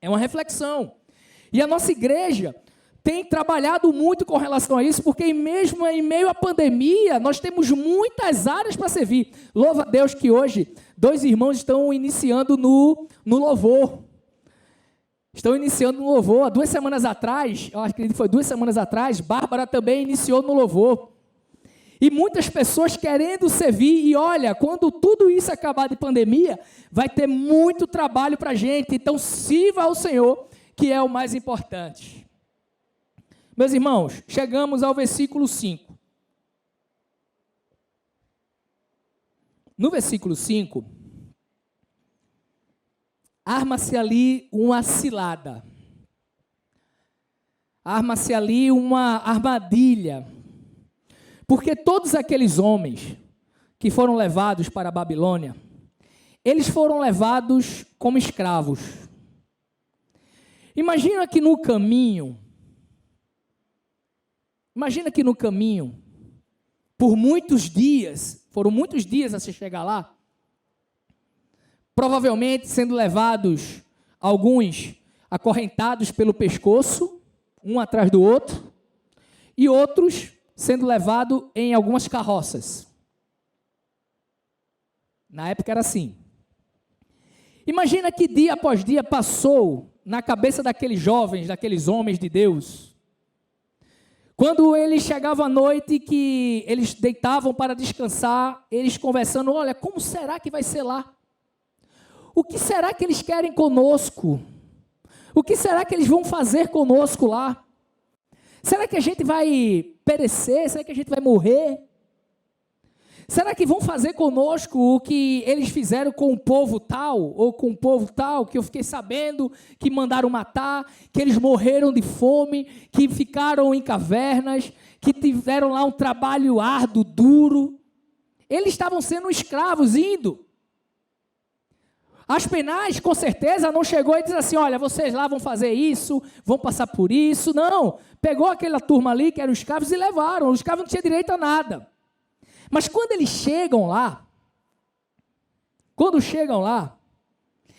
É uma reflexão, e a nossa igreja tem trabalhado muito com relação a isso, porque mesmo em meio à pandemia, nós temos muitas áreas para servir. Louva a Deus que hoje, 2 irmãos estão iniciando no louvor. Estão iniciando no louvor. Há 2 semanas atrás, eu acho que foi 2 semanas atrás, Bárbara também iniciou no louvor. E muitas pessoas querendo servir. E olha, quando tudo isso acabar de pandemia, vai ter muito trabalho para a gente. Então, sirva ao Senhor, que é o mais importante. Meus irmãos, chegamos ao versículo 5. No versículo 5, arma-se ali uma cilada. Arma-se ali uma armadilha. Porque todos aqueles homens que foram levados para a Babilônia, eles foram levados como escravos. Imagina que no caminho, por muitos dias, foram muitos dias a se chegar lá, provavelmente sendo levados, alguns acorrentados pelo pescoço, um atrás do outro, e outros sendo levados em algumas carroças. Na época era assim. Imagina que dia após dia passou na cabeça daqueles jovens, daqueles homens de Deus, quando eles chegavam à noite, que eles deitavam para descansar, eles conversando, olha, como será que vai ser lá? O que será que eles querem conosco? O que será que eles vão fazer conosco lá? Será que a gente vai perecer? Será que a gente vai morrer? Será que vão fazer conosco o que eles fizeram com o povo tal, ou com o povo tal, que eu fiquei sabendo que mandaram matar, que eles morreram de fome, que ficaram em cavernas, que tiveram lá um trabalho árduo, duro? Eles estavam sendo escravos, indo. Aspenaz, com certeza, não chegou e disse assim, olha, vocês lá vão fazer isso, vão passar por isso. Não, pegou aquela turma ali, que eram os escravos, e levaram. Os escravos não tinham direito a nada. Mas quando eles chegam lá,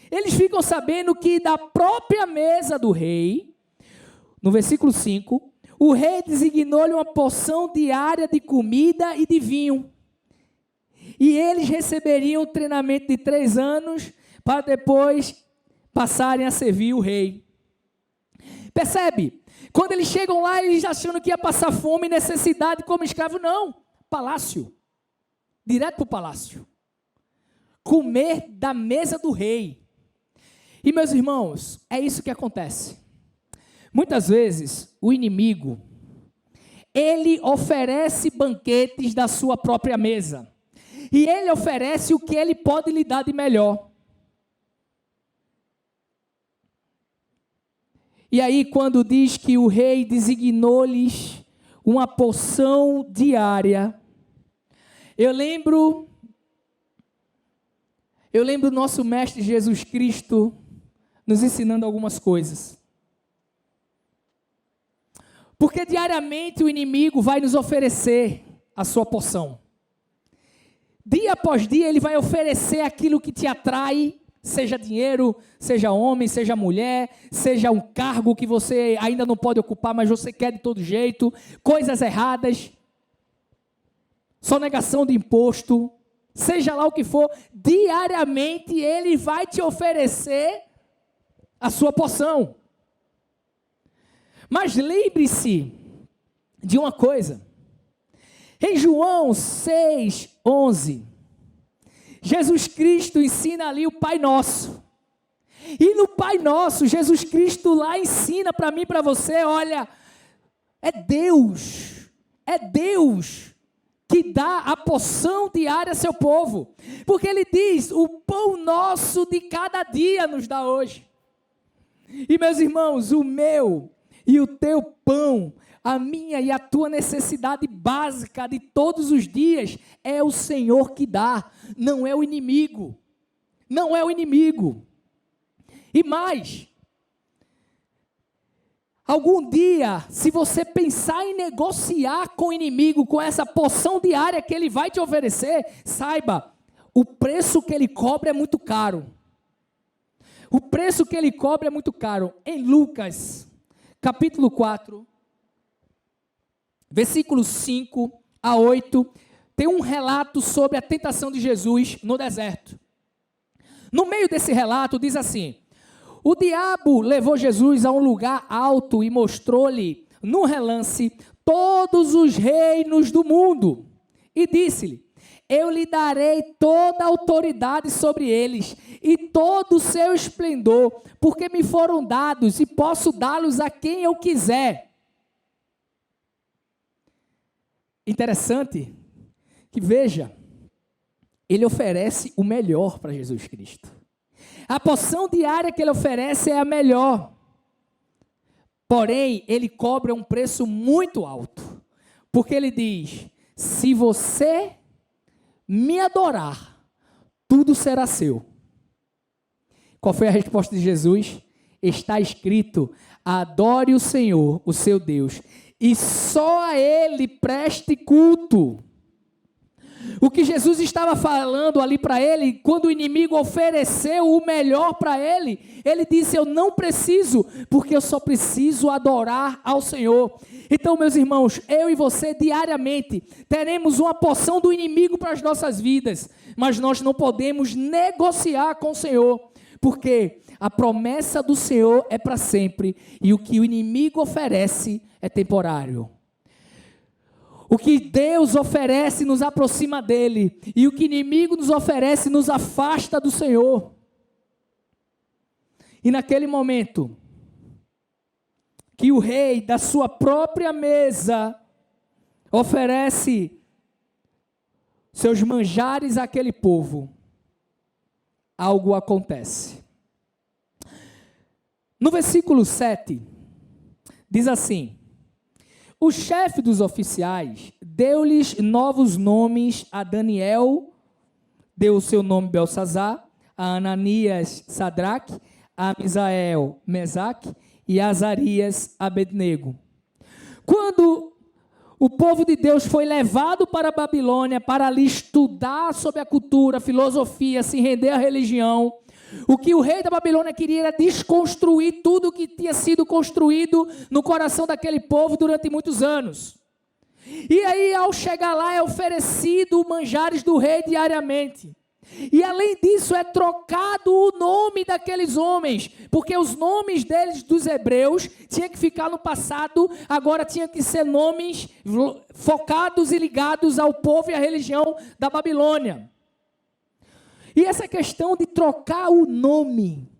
eles ficam sabendo que da própria mesa do rei, no versículo 5, o rei designou-lhe uma porção diária de comida e de vinho. E eles receberiam um treinamento de 3 anos, para depois passarem a servir o rei. Percebe? Quando eles chegam lá, eles achando que ia passar fome e necessidade como escravo, não. Palácio. Direto para o palácio. Comer da mesa do rei. E meus irmãos, é isso que acontece. Muitas vezes, o inimigo, ele oferece banquetes da sua própria mesa. E ele oferece o que ele pode lhe dar de melhor. E aí, quando diz que o rei designou-lhes uma porção diária, eu lembro do nosso mestre Jesus Cristo nos ensinando algumas coisas. Porque diariamente o inimigo vai nos oferecer a sua porção. Dia após dia ele vai oferecer aquilo que te atrai, seja dinheiro, seja homem, seja mulher, seja um cargo que você ainda não pode ocupar, mas você quer de todo jeito, coisas erradas, sonegação de imposto, seja lá o que for, diariamente ele vai te oferecer a sua porção. Mas lembre-se de uma coisa, em João 6:11, Jesus Cristo ensina ali o Pai Nosso. E no Pai Nosso, Jesus Cristo lá ensina para mim e para você, olha, é Deus que dá a porção diária a seu povo. Porque Ele diz, o pão nosso de cada dia nos dá hoje. E meus irmãos, o meu e o teu pão, a minha e a tua necessidade básica de todos os dias é o Senhor que dá, não é o inimigo. Não é o inimigo. E mais, algum dia, se você pensar em negociar com o inimigo, com essa porção diária que ele vai te oferecer, saiba, o preço que ele cobra é muito caro. O preço que ele cobra é muito caro. Em Lucas, capítulo 4, versículos 5 a 8, tem um relato sobre a tentação de Jesus no deserto. No meio desse relato diz assim, O diabo levou Jesus a um lugar alto e mostrou-lhe, num relance, todos os reinos do mundo. E disse-lhe: eu lhe darei toda a autoridade sobre eles e todo o seu esplendor, porque me foram dados e posso dá-los a quem eu quiser. Interessante que, veja, ele oferece o melhor para Jesus Cristo. A porção diária que ele oferece é a melhor. Porém, ele cobra um preço muito alto. Porque ele diz: se você me adorar, tudo será seu. Qual foi a resposta de Jesus? Está escrito: adore o Senhor, o seu Deus, e só a Ele preste culto. O que Jesus estava falando ali para ele, quando o inimigo ofereceu o melhor para ele, ele disse: eu não preciso, porque eu só preciso adorar ao Senhor. Então, meus irmãos, eu e você diariamente teremos uma porção do inimigo para as nossas vidas, mas nós não podemos negociar com o Senhor, porque a promessa do Senhor é para sempre e o que o inimigo oferece é temporário. O que Deus oferece nos aproxima dele, e o que o inimigo nos oferece nos afasta do Senhor. E naquele momento, que o rei da sua própria mesa oferece seus manjares àquele povo, algo acontece. No versículo 7, diz assim: o chefe dos oficiais deu-lhes novos nomes a Daniel, deu o seu nome Belsazar, a Ananias Sadraque, a Misael Mesaque e a Azarias Abednego. Quando o povo de Deus foi levado para a Babilônia para ali estudar sobre a cultura, a filosofia, se render à religião, o que o rei da Babilônia queria era desconstruir tudo o que tinha sido construído no coração daquele povo durante muitos anos. E aí, ao chegar lá, é oferecido manjares do rei diariamente. E além disso, é trocado o nome daqueles homens, porque os nomes deles, dos hebreus, tinha que ficar no passado, agora tinha que ser nomes focados e ligados ao povo e à religião da Babilônia. E essa questão de trocar o nome,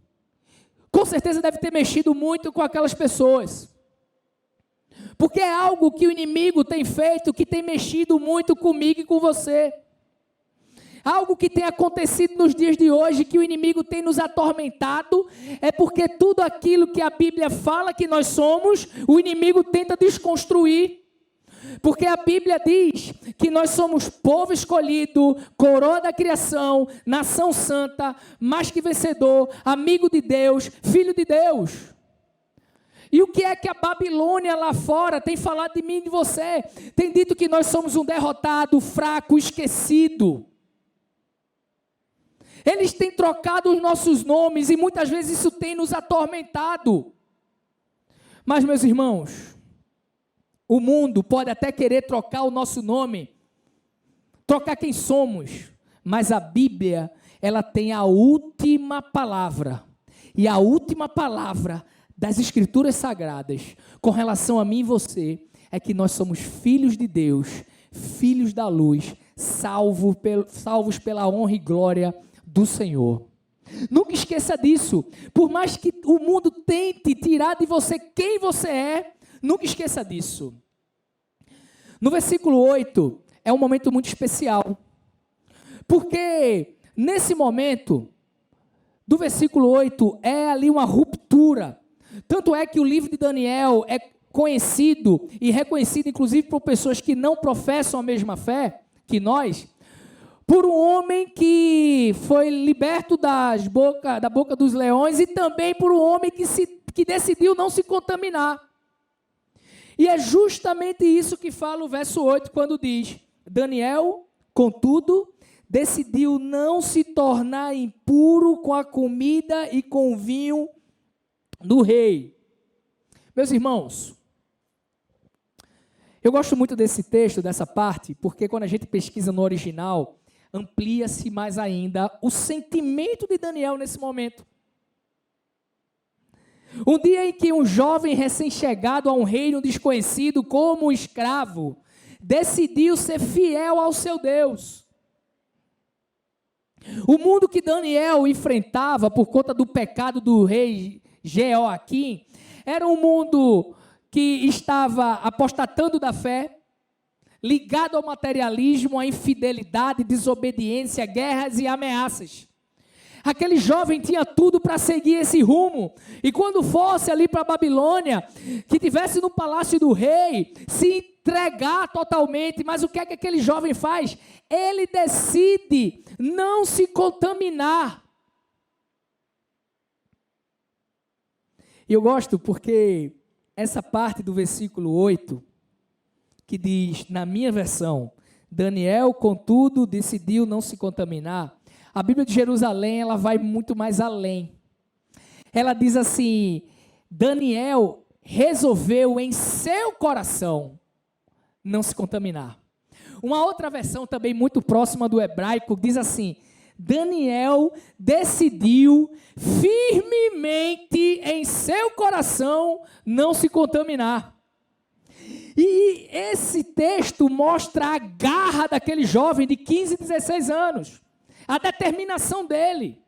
com certeza deve ter mexido muito com aquelas pessoas. Porque é algo que o inimigo tem feito, que tem mexido muito comigo e com você. Algo que tem acontecido nos dias de hoje, que o inimigo tem nos atormentado, é porque tudo aquilo que a Bíblia fala que nós somos, o inimigo tenta desconstruir. Porque a Bíblia diz que nós somos povo escolhido, coroa da criação, nação santa, mais que vencedor, amigo de Deus, filho de Deus. E o que é que a Babilônia lá fora tem falado de mim e de você? Tem dito que nós somos um derrotado, fraco, esquecido. Eles têm trocado os nossos nomes e muitas vezes isso tem nos atormentado. Mas, meus irmãos, o mundo pode até querer trocar o nosso nome, trocar quem somos, mas a Bíblia, ela tem a última palavra. E a última palavra das Escrituras Sagradas, com relação a mim e você, é que nós somos filhos de Deus, filhos da luz, salvos pela honra e glória do Senhor. Nunca esqueça disso. Por mais que o mundo tente tirar de você quem você é, nunca esqueça disso. No versículo 8, é um momento muito especial. Porque nesse momento, do versículo 8, é ali uma ruptura. Tanto é que o livro de Daniel é conhecido e reconhecido, inclusive por pessoas que não professam a mesma fé que nós, por um homem que foi liberto da boca dos leões e também por um homem que decidiu não se contaminar. E é justamente isso que fala o verso 8, quando diz: Daniel, contudo, decidiu não se tornar impuro com a comida e com o vinho do rei. Meus irmãos, eu gosto muito desse texto, dessa parte, porque quando a gente pesquisa no original, amplia-se mais ainda o sentimento de Daniel nesse momento. Um dia em que um jovem recém-chegado a um reino desconhecido como escravo decidiu ser fiel ao seu Deus. O mundo que Daniel enfrentava por conta do pecado do rei Jeoaquim era um mundo que estava apostatando da fé, ligado ao materialismo, à infidelidade, desobediência, guerras e ameaças. Aquele jovem tinha tudo para seguir esse rumo, e quando fosse ali para a Babilônia, que tivesse no palácio do rei, se entregar totalmente. Mas o que é que aquele jovem faz? Ele decide não se contaminar. E eu gosto porque essa parte do versículo 8, que diz, na minha versão, Daniel, contudo, decidiu não se contaminar. A Bíblia de Jerusalém, ela vai muito mais além. Ela diz assim, Daniel resolveu em seu coração não se contaminar. Uma outra versão também muito próxima do hebraico diz assim, Daniel decidiu firmemente em seu coração não se contaminar. E esse texto mostra a garra daquele jovem de 15, 16 anos, a determinação dele,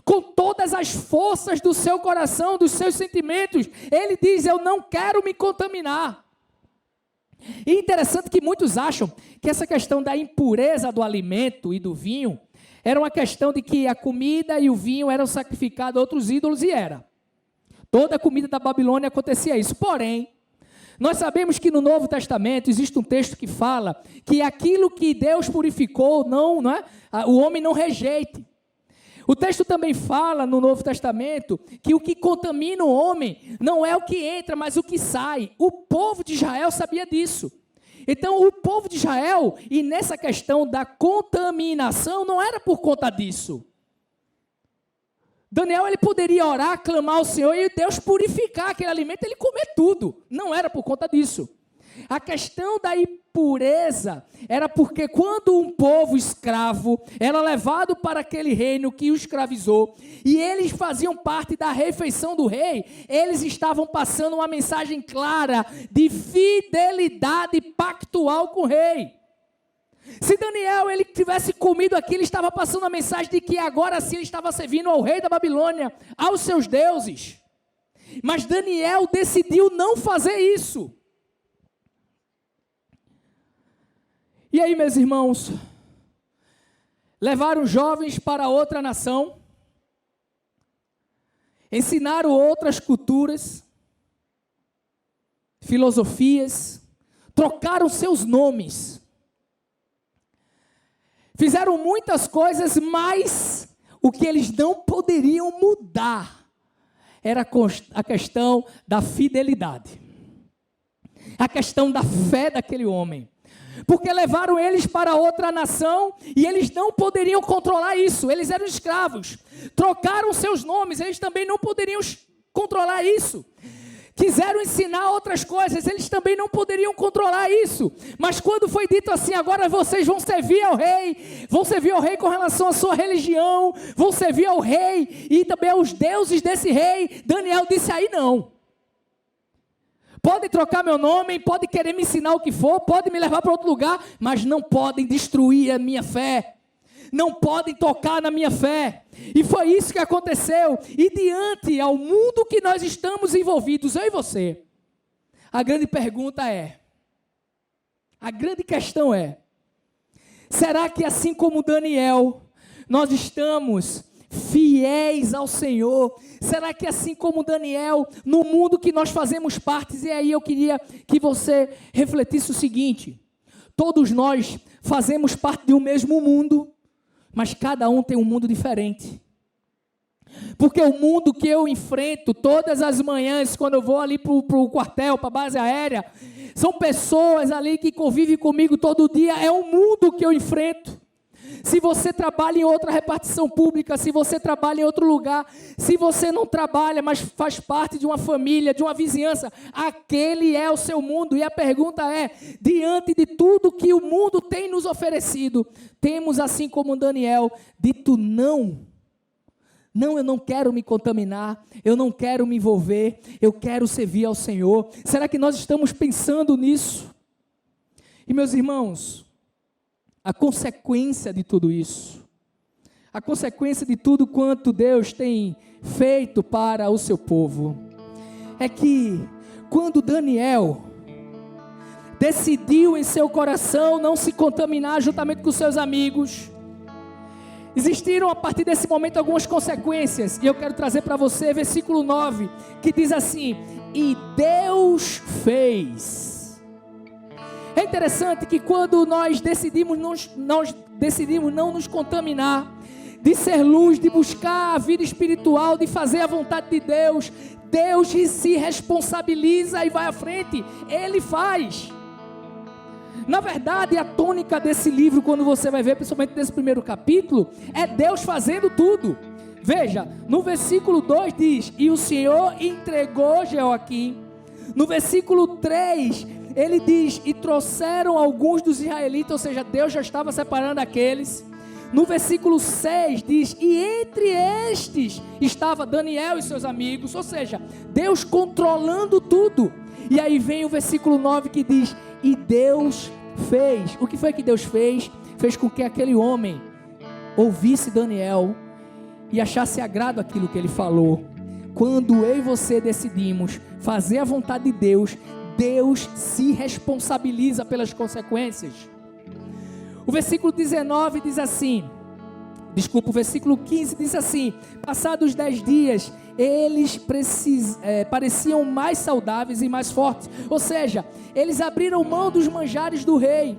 com todas as forças do seu coração, dos seus sentimentos, ele diz, eu não quero me contaminar. E interessante que muitos acham que essa questão da impureza do alimento e do vinho era uma questão de que a comida e o vinho eram sacrificados a outros ídolos, e era. Toda a comida da Babilônia acontecia isso. Porém, nós sabemos que no Novo Testamento existe um texto que fala que aquilo que Deus purificou, o homem não rejeite. O texto também fala no Novo Testamento que o que contamina o homem não é o que entra, mas o que sai. O povo de Israel sabia disso. Então, o povo de Israel, e nessa questão da contaminação, não era por conta disso. Daniel, ele poderia orar, clamar ao Senhor e Deus purificar aquele alimento, ele comer tudo. Não era por conta disso. A questão da impureza era porque quando um povo escravo era levado para aquele reino que o escravizou, e eles faziam parte da refeição do rei, eles estavam passando uma mensagem clara de fidelidade pactual com o rei. Se Daniel ele tivesse comido aquilo, ele estava passando a mensagem de que agora sim ele estava servindo ao rei da Babilônia, aos seus deuses. Mas Daniel decidiu não fazer isso. E aí, meus irmãos, levaram jovens para outra nação, ensinaram outras culturas, filosofias, trocaram seus nomes, fizeram muitas coisas, mas o que eles não poderiam mudar era a questão da fidelidade, a questão da fé daquele homem. Porque levaram eles para outra nação e eles não poderiam controlar isso, eles eram escravos. Trocaram seus nomes, eles também não poderiam controlar isso. Quiseram ensinar outras coisas, eles também não poderiam controlar isso. Mas quando foi dito assim, agora vocês vão servir ao rei com relação à sua religião, vão servir ao rei e também aos deuses desse rei, Daniel disse, aí não. Podem trocar meu nome, podem querer me ensinar o que for, podem me levar para outro lugar, mas não podem destruir a minha fé. Não podem tocar na minha fé. E foi isso que aconteceu. E diante ao mundo que nós estamos envolvidos, eu e você, a grande pergunta é, a grande questão é, será que assim como Daniel, nós estamos fiéis ao Senhor? Será que assim como Daniel, no mundo que nós fazemos parte, e aí eu queria que você refletisse o seguinte, todos nós fazemos parte de um mesmo mundo, mas cada um tem um mundo diferente. Porque o mundo que eu enfrento todas as manhãs, quando eu vou ali para o quartel, para a base aérea, são pessoas ali que convivem comigo todo dia, é o mundo que eu enfrento. Se você trabalha em outra repartição pública, se você trabalha em outro lugar, se você não trabalha, mas faz parte de uma família, de uma vizinhança, aquele é o seu mundo. E a pergunta é, diante de tudo que o mundo tem nos oferecido, temos, assim como Daniel, dito não Não, eu não quero me contaminar, eu não quero me envolver, eu quero servir ao Senhor. Será que nós estamos pensando nisso? E meus irmãos, a consequência de tudo isso, a consequência de tudo quanto Deus tem feito para o seu povo, é que quando Daniel decidiu em seu coração não se contaminar juntamente com seus amigos, existiram a partir desse momento algumas consequências, e eu quero trazer para você versículo 9, que diz assim: e Deus fez. É interessante que quando nós decidimos não nos contaminar, de ser luz, de buscar a vida espiritual, de fazer a vontade de Deus, Deus se responsabiliza e vai à frente, Ele faz. Na verdade, a tônica desse livro, quando você vai ver, principalmente nesse primeiro capítulo, é Deus fazendo tudo. Veja, no versículo 2 diz: e o Senhor entregou Jeoaquim. No versículo 3, ele diz: e trouxeram alguns dos israelitas, ou seja, Deus já estava separando aqueles. No versículo 6 diz: e entre estes estava Daniel e seus amigos, ou seja, Deus controlando tudo. E aí vem o versículo 9 que diz: e Deus fez. O que foi que Deus fez? Fez com que aquele homem ouvisse Daniel e achasse agrado aquilo que ele falou. Quando eu e você decidimos fazer a vontade de Deus, Deus se responsabiliza pelas consequências. O versículo 19 diz assim, o versículo 15 diz assim: passados 10 dias, eles pareciam mais saudáveis e mais fortes, ou seja, eles abriram mão dos manjares do rei,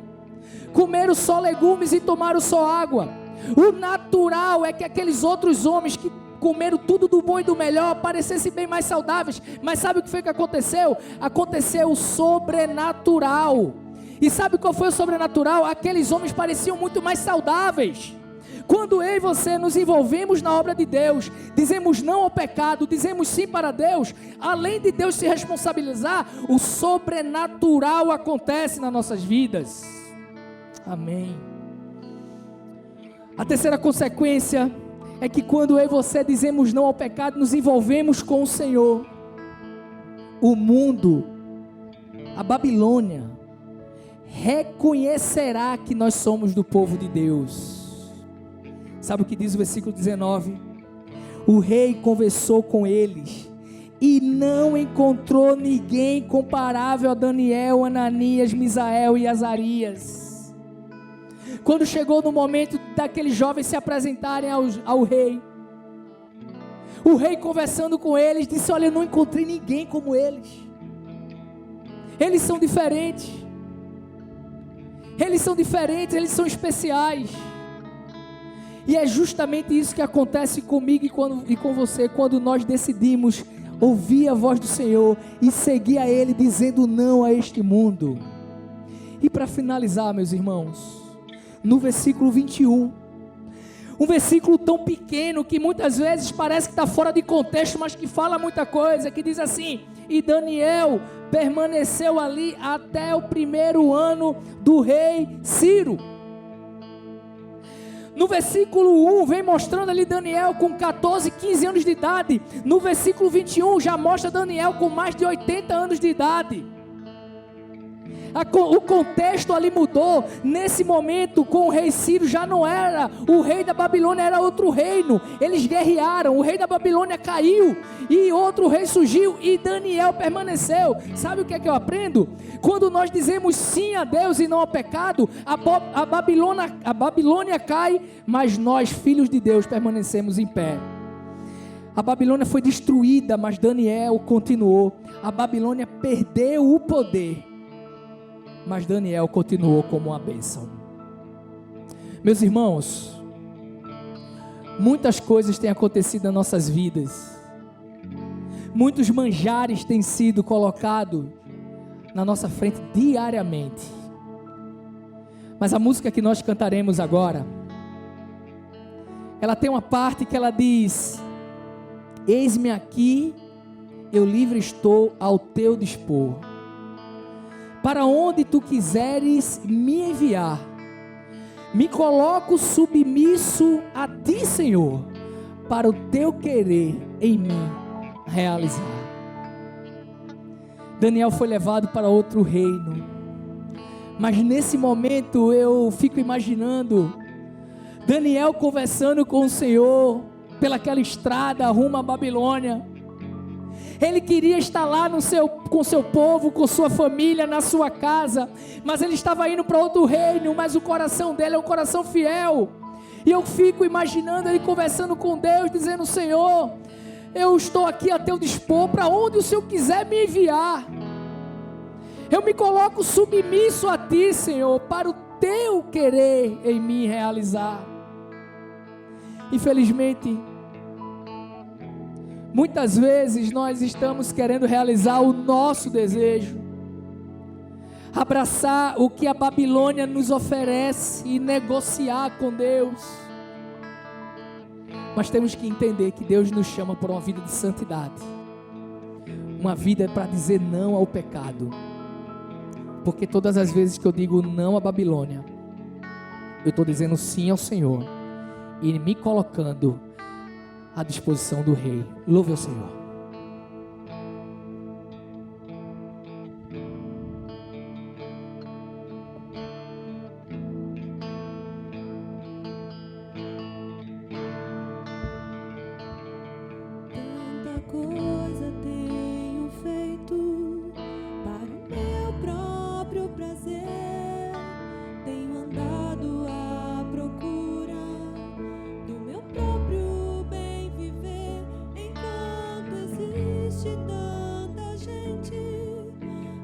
comeram só legumes e tomaram só água. O natural é que aqueles outros homens que comeram tudo do bom e do melhor parecessem bem mais saudáveis, mas sabe o que foi que aconteceu? Aconteceu o sobrenatural. E sabe qual foi o sobrenatural? Aqueles homens pareciam muito mais saudáveis. Quando eu e você nos envolvemos na obra de Deus, dizemos não ao pecado, dizemos sim para Deus, além de Deus se responsabilizar, o sobrenatural acontece nas nossas vidas. Amém. A terceira consequência é que quando eu e você dizemos não ao pecado, nos envolvemos com o Senhor, o mundo, a Babilônia, reconhecerá que nós somos do povo de Deus. Sabe o que diz o versículo 19? O rei conversou com eles e não encontrou ninguém comparável a Daniel, Ananias, Misael e Azarias. Quando chegou no momento daqueles jovens se apresentarem ao rei, o rei conversando com eles disse: olha, eu não encontrei ninguém como eles. Eles são diferentes. Eles são diferentes, eles são especiais. E é justamente isso que acontece comigo e com você, quando nós decidimos ouvir a voz do Senhor e seguir a Ele, dizendo não a este mundo. E para finalizar, meus irmãos, no versículo 21, um versículo tão pequeno que muitas vezes parece que está fora de contexto, mas que fala muita coisa, que diz assim: e Daniel permaneceu ali até o 1º ano do rei Ciro. No versículo 1 vem mostrando ali Daniel com 14, 15 anos de idade. No versículo 21 já mostra Daniel com mais de 80 anos de idade. O contexto ali mudou. Nesse momento, com o rei Ciro, já não era o rei da Babilônia, era outro reino. Eles guerrearam, o rei da Babilônia caiu e outro rei surgiu e Daniel permaneceu. Sabe o que é que eu aprendo? Quando nós dizemos sim a Deus e não ao pecado, a Babilônia cai, mas nós, filhos de Deus, permanecemos em pé. A Babilônia foi destruída, mas Daniel continuou. A Babilônia perdeu o poder, mas Daniel continuou como uma bênção. Meus irmãos, muitas coisas têm acontecido nas nossas vidas. Muitos manjares têm sido colocados na nossa frente diariamente. Mas a música que nós cantaremos agora, ela tem uma parte que ela diz: eis-me aqui, eu livre estou ao teu dispor. Para onde tu quiseres me enviar, me coloco submisso a ti, Senhor, para o teu querer em mim realizar. Daniel foi levado para outro reino, mas nesse momento eu fico imaginando Daniel conversando com o Senhor pelaquela estrada rumo à Babilônia. Ele queria estar lá com seu povo, com sua família, na sua casa, mas ele estava indo para outro reino, mas o coração dele é um coração fiel. E eu fico imaginando ele conversando com Deus, dizendo: Senhor, eu estou aqui a teu dispor, para onde o Senhor quiser me enviar. Eu me coloco submisso a ti, Senhor, para o teu querer em mim realizar. Infelizmente, muitas vezes nós estamos querendo realizar o nosso desejo, abraçar o que a Babilônia nos oferece e negociar com Deus. Mas temos que entender que Deus nos chama por uma vida de santidade, uma vida para dizer não ao pecado, porque todas as vezes que eu digo não à Babilônia, eu estou dizendo sim ao Senhor e me colocando à disposição do Rei. Louve ao Senhor. Tanta coisa tenho feito para o meu próprio prazer. Tenho andado à procura do meu próprio bem viver, enquanto existe tanta gente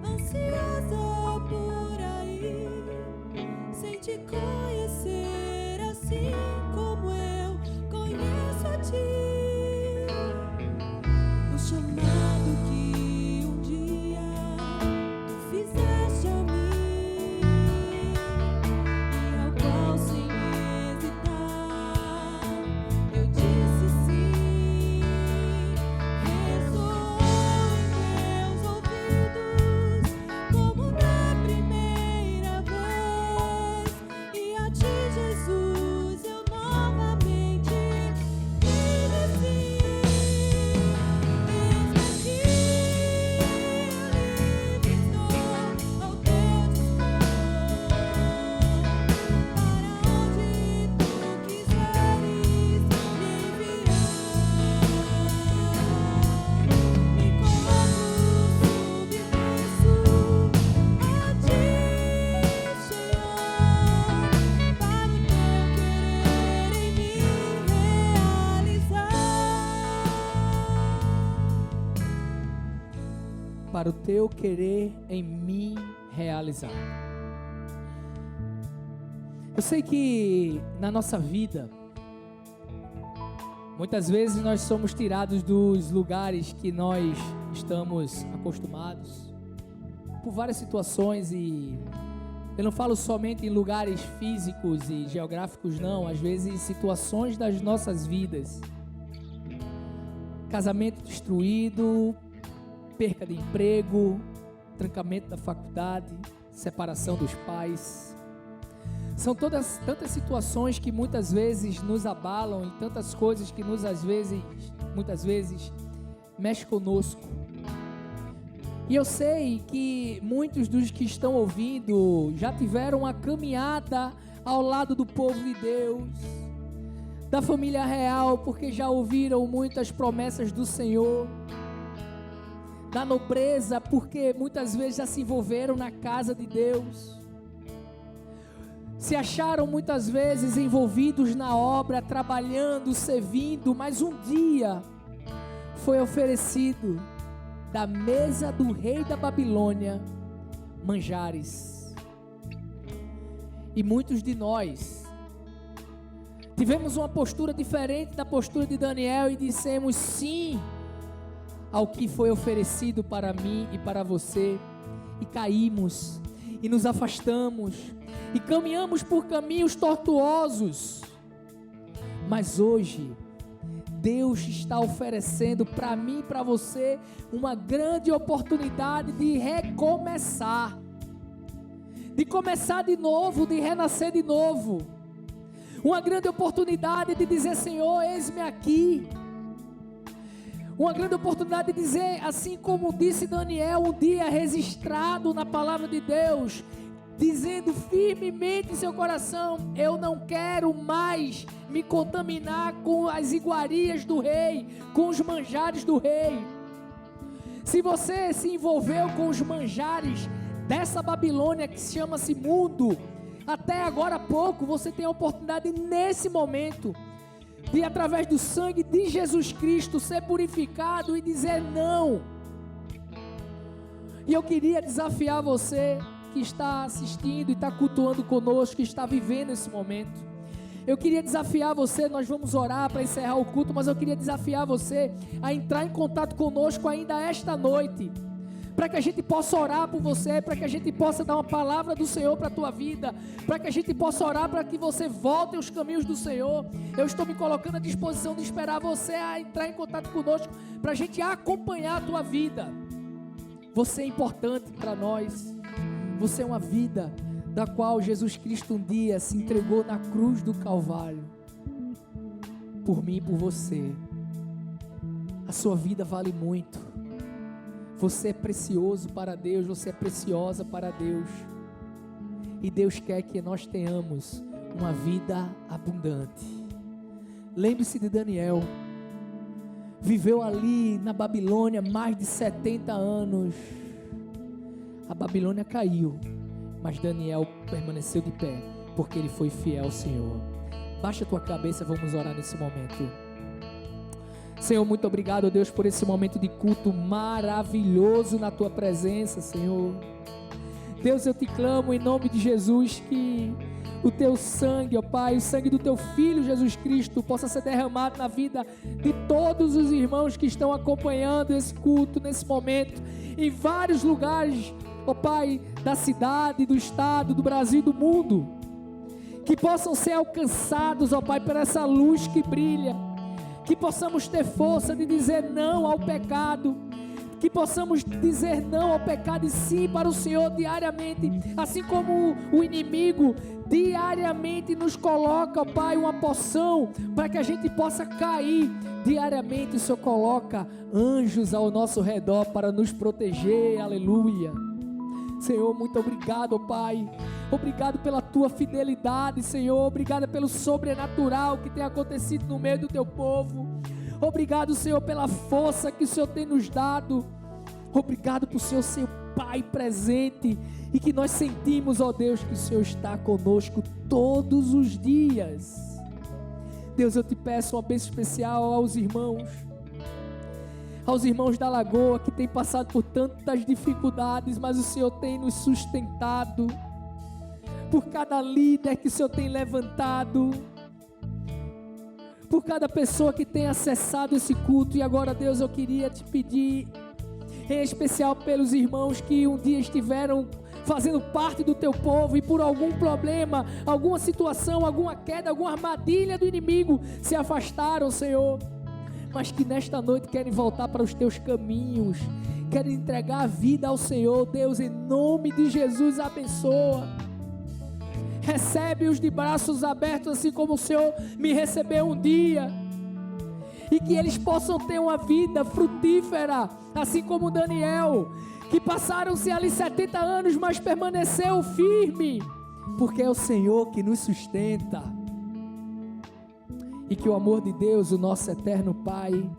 ansiosa por aí, sem te conhecer assim como eu conheço a ti. O chamado que um dia tu fizeste a mim, e ao qual sem hesitar eu disse sim, ressoou em meus ouvidos como na primeira vez, e a ti, Jesus, eu novamente me disse. Para o teu querer em mim realizar. Eu sei que na nossa vida, muitas vezes nós somos tirados dos lugares que nós estamos acostumados, por várias situações, e eu não falo somente em lugares físicos e geográficos, não, às vezes situações das nossas vidas. Casamento destruído, perca de emprego, trancamento da faculdade, separação dos pais. São todas tantas situações que muitas vezes nos abalam, e tantas coisas que muitas vezes mexe conosco. E eu sei que muitos dos que estão ouvindo já tiveram uma caminhada ao lado do povo de Deus, da família real, porque já ouviram muitas promessas do Senhor, da nobreza, porque muitas vezes já se envolveram na casa de Deus, se acharam muitas vezes envolvidos na obra, trabalhando, servindo, mas um dia foi oferecido da mesa do rei da Babilônia manjares. E muitos de nós tivemos uma postura diferente da postura de Daniel e dissemos sim ao que foi oferecido para mim e para você, e caímos e nos afastamos e caminhamos por caminhos tortuosos. Mas hoje Deus está oferecendo para mim e para você uma grande oportunidade de recomeçar, de começar de novo, de renascer de novo. Uma grande oportunidade de dizer: Senhor, eis-me aqui. Uma grande oportunidade de dizer, assim como disse Daniel, um dia registrado na palavra de Deus, dizendo firmemente em seu coração: eu não quero mais me contaminar com as iguarias do rei, com os manjares do rei. Se você se envolveu com os manjares dessa Babilônia que chama-se mundo, até agora há pouco, você tem a oportunidade nesse momento de, através do sangue de Jesus Cristo, ser purificado e dizer não. E eu queria desafiar você que está assistindo e está cultuando conosco, que está vivendo esse momento. Eu queria desafiar você, nós vamos orar para encerrar o culto, mas eu queria desafiar você a entrar em contato conosco ainda esta noite, para que a gente possa orar por você, para que a gente possa dar uma palavra do Senhor para a tua vida, para que a gente possa orar para que você volte aos caminhos do Senhor. Eu estou me colocando à disposição de esperar você a entrar em contato conosco, para a gente acompanhar a tua vida. Você é importante para nós, você é uma vida da qual Jesus Cristo um dia se entregou na cruz do Calvário, por mim e por você. A sua vida vale muito. Você é precioso para Deus, você é preciosa para Deus. E Deus quer que nós tenhamos uma vida abundante. Lembre-se de Daniel. Viveu ali na Babilônia mais de 70 anos. A Babilônia caiu, mas Daniel permaneceu de pé, porque ele foi fiel ao Senhor. Baixa a tua cabeça, vamos orar nesse momento. Senhor, muito obrigado, Deus, por esse momento de culto maravilhoso na tua presença, Senhor. Deus, eu te clamo em nome de Jesus que o teu sangue, ó Pai, o sangue do teu Filho Jesus Cristo possa ser derramado na vida de todos os irmãos que estão acompanhando esse culto nesse momento, em vários lugares, ó Pai, da cidade, do estado, do Brasil e do mundo, que possam ser alcançados, ó Pai, por essa luz que brilha, que possamos ter força de dizer não ao pecado, que possamos dizer não ao pecado e sim para o Senhor diariamente, assim como o inimigo diariamente nos coloca, ó Pai, uma porção para que a gente possa cair diariamente. O Senhor coloca anjos ao nosso redor para nos proteger, aleluia. Senhor, muito obrigado, ó Pai. Obrigado pela tua fidelidade, Senhor. Obrigado pelo sobrenatural que tem acontecido no meio do teu povo. Obrigado, Senhor, pela força que o Senhor tem nos dado. Obrigado por Senhor ser o Pai presente e que nós sentimos, ó Deus, que o Senhor está conosco todos os dias. Deus, eu te peço uma bênção especial aos irmãos da Lagoa que têm passado por tantas dificuldades, mas o Senhor tem nos sustentado. Por cada líder que o Senhor tem levantado, por cada pessoa que tem acessado esse culto. E agora, Deus, eu queria te pedir, em especial pelos irmãos que um dia estiveram fazendo parte do teu povo e por algum problema, alguma situação, alguma queda, alguma armadilha do inimigo se afastaram, Senhor, mas que nesta noite querem voltar para os teus caminhos, querem entregar a vida ao Senhor. Deus, em nome de Jesus, abençoa. Recebe-os de braços abertos, assim como o Senhor me recebeu um dia. E que eles possam ter uma vida frutífera, assim como Daniel, que passaram-se ali 70 anos, mas permaneceu firme, porque é o Senhor que nos sustenta. E que o amor de Deus, o nosso eterno Pai,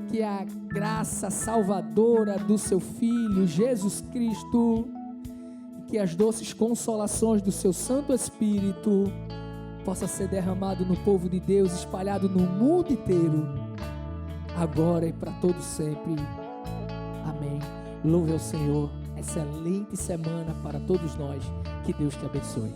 que a graça salvadora do seu Filho Jesus Cristo, que as doces consolações do seu Santo Espírito possa ser derramado no povo de Deus, espalhado no mundo inteiro, agora e para todo sempre. Amém. Louve ao Senhor. Excelente semana para todos nós. Que Deus te abençoe.